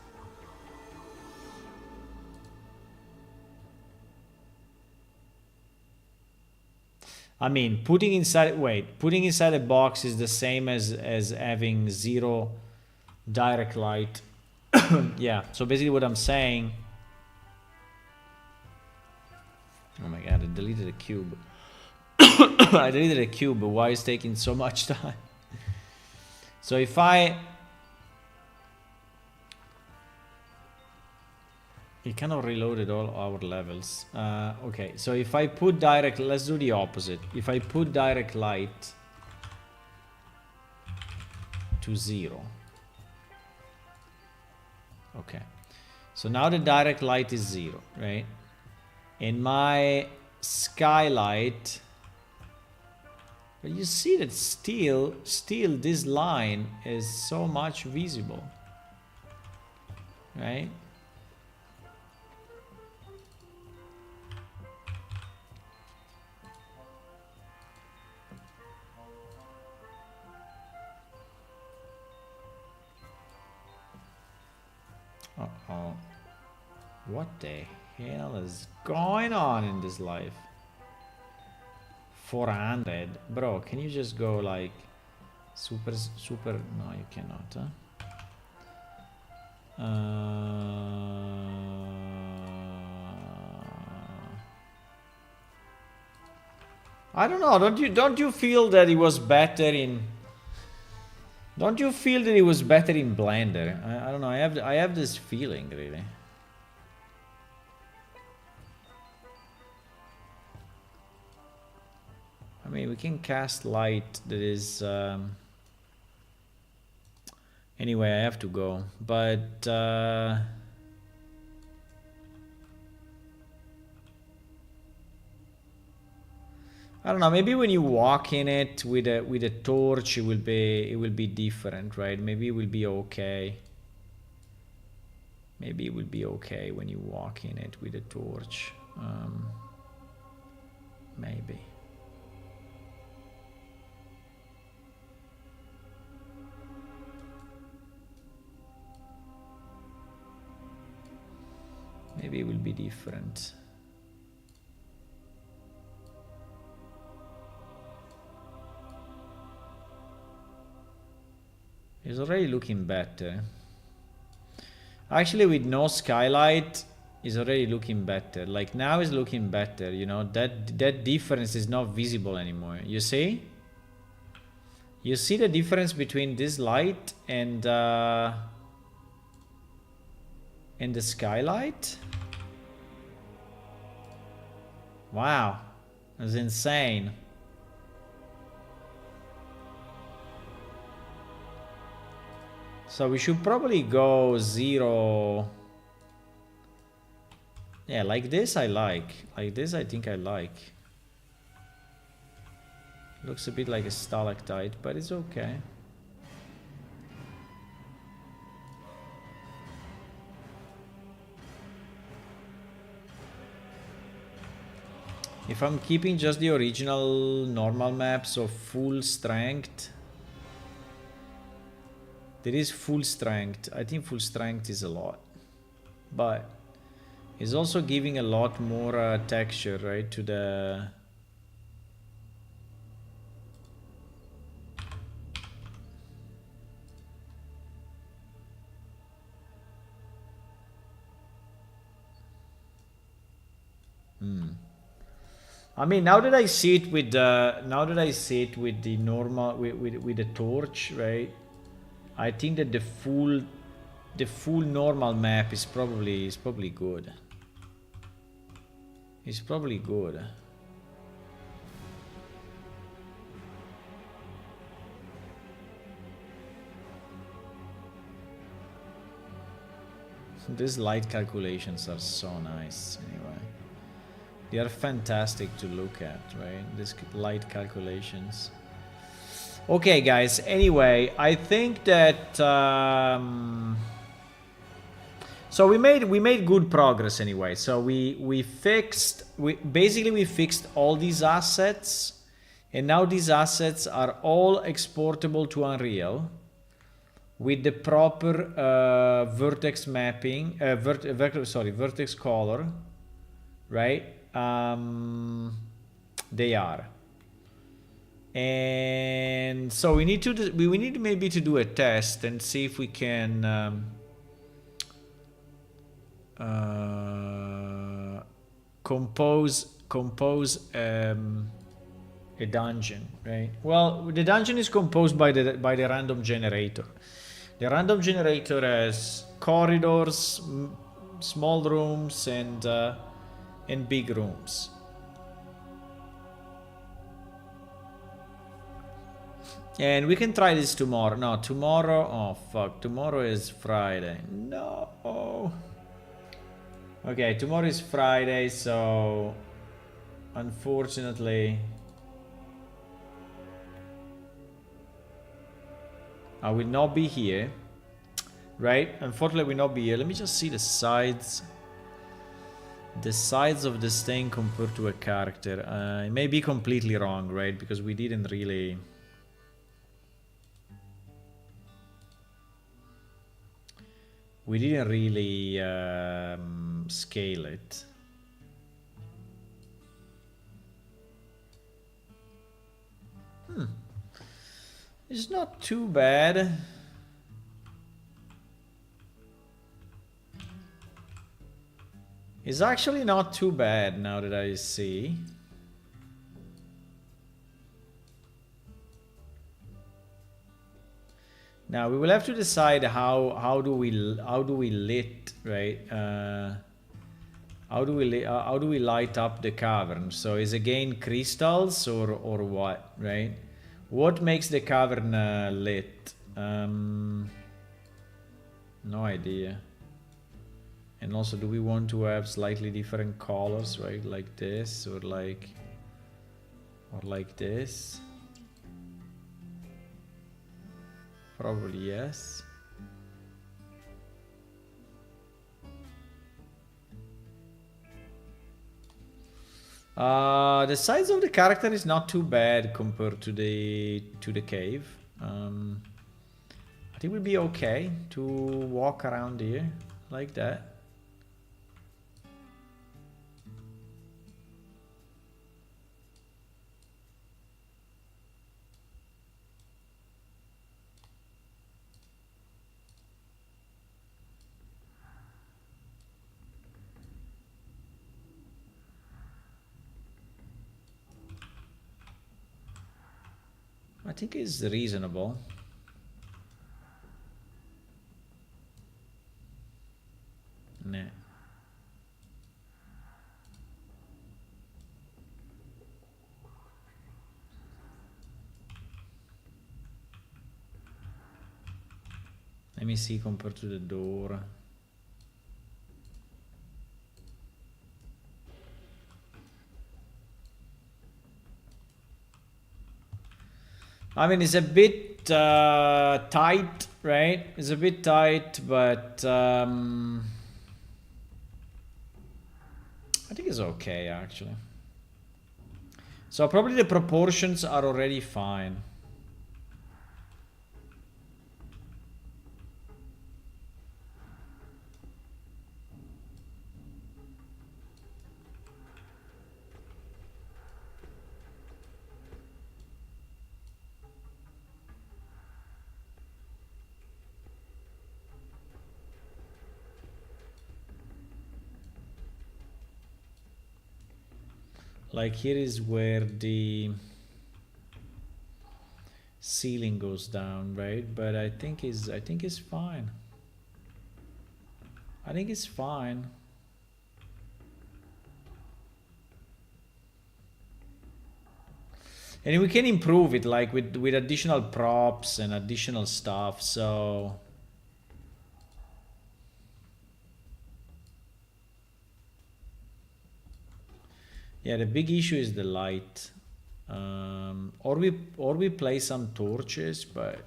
I mean, putting inside a box is the same as having zero direct light. Yeah, so basically what I'm saying, oh my god, I deleted a cube. I deleted a cube, but why is it taking so much time? So if it kind of reloaded all our levels. Okay, so if I put direct, let's do the opposite. If I put direct light to 0. Okay, so now the direct light is 0, right? And my skylight, but you see that still this line is so much visible, right? Uh-oh. What the hell is going on in this life? 400. Bro, can you just go like super... No, you cannot, huh? I don't know. Don't you feel that it was better in... Don't you feel that it was better in Blender? I don't know. I have this feeling, really. I mean, we can cast light that is... Anyway, I have to go. But... I don't know, maybe when you walk in it with a torch, it will be different, right? Maybe it will be okay. Maybe it will be okay when you walk in it with a torch. Maybe. Maybe it will be different. It's already looking better. Actually, with no skylight, is already looking better. Like now is looking better, you know, that difference is not visible anymore. You see? You see the difference between this light and the skylight? Wow, that's insane. So we should probably go 0. Yeah, like this I like. Like this I think I like. Looks a bit like a stalactite, but it's okay. If I'm keeping just the original normal map, so full strength. There is full strength. I think full strength is a lot. But it's also giving a lot more texture, right, to the... I mean, now that I see it with the normal with the torch, right? I think that the full normal map is probably good. It's probably good. These light calculations are so nice anyway. They are fantastic to look at, right? These light calculations. Okay, guys. Anyway, I think that so we made good progress anyway. So we fixed all these assets, and now these assets are all exportable to Unreal with the proper vertex mapping, vertex color, right? They are, and so we need to maybe to do a test and see if we can compose a dungeon, right? Well, the dungeon is composed by the random generator. The random generator has corridors, small rooms, and big rooms. And we can try this tomorrow. No, tomorrow. Oh fuck! Tomorrow is Friday. No. Okay, tomorrow is Friday, so unfortunately I will not be here. Right? Unfortunately, I will not be here. Let me just see the sides. The sides of this thing compared to a character. It may be completely wrong, right? Because we didn't really... scale it. It's not too bad. It's actually not too bad now that I see. Now we will have to decide how do we lit, right? How do we light up the cavern? So is again crystals or what, right? What makes the cavern lit? No idea. And also, do we want to have slightly different colors, right? Like this or like this? Probably yes. The size of the character is not too bad compared to the cave. I think we'll be okay to walk around here like that. think it's reasonable. Nah. Let me see compared to the door. I mean, it's a bit tight, right? It's a bit tight, but I think it's okay, actually. So probably the proportions are already fine. Like here is where the ceiling goes down, right? But I think it's fine. I think it's fine. And we can improve it like with additional props and additional stuff. So yeah, the big issue is the light. Or we play some torches, but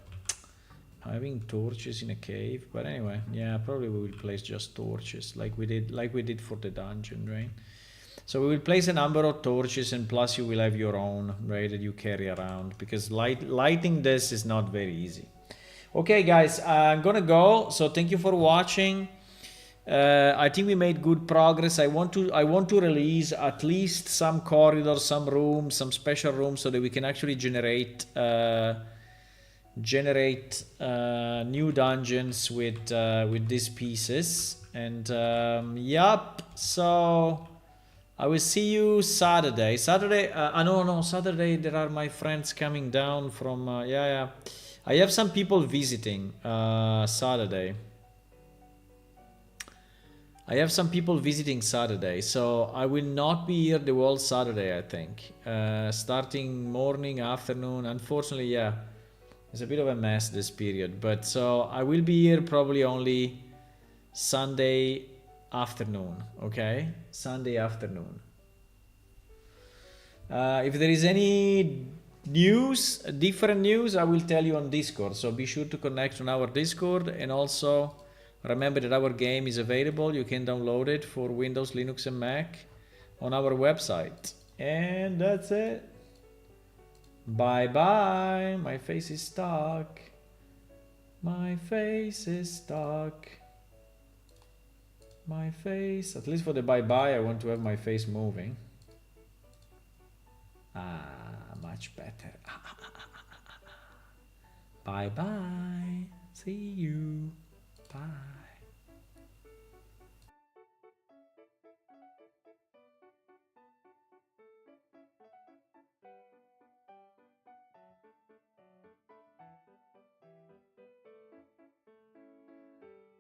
having torches in a cave. But anyway, yeah, probably we will place just torches like we did for the dungeon, right? So we will place a number of torches, and plus you will have your own, right, that you carry around, because lighting this is not very easy. Okay, guys, I'm gonna go. So thank you for watching. I think we made good progress. I want to release at least some corridors, some rooms, some special rooms, so that we can actually generate new dungeons with these pieces. And yup. So I will see you Saturday. Saturday. No. Saturday there are my friends coming down from. Yeah. I have some people visiting Saturday. I have some people visiting Saturday, so I will not be here the whole Saturday, I think. Starting morning, afternoon. Unfortunately, yeah, it's a bit of a mess this period. But so I will be here probably only Sunday afternoon, okay? Sunday afternoon. If there is any news, different news, I will tell you on Discord. So be sure to connect on our Discord, and also remember that our game is available. You can download it for Windows, Linux, and Mac on our website. And that's it. Bye bye. My face is stuck. My face is stuck. My face. At least for the bye bye, I want to have my face moving. Much better. Bye bye. See you. Bye.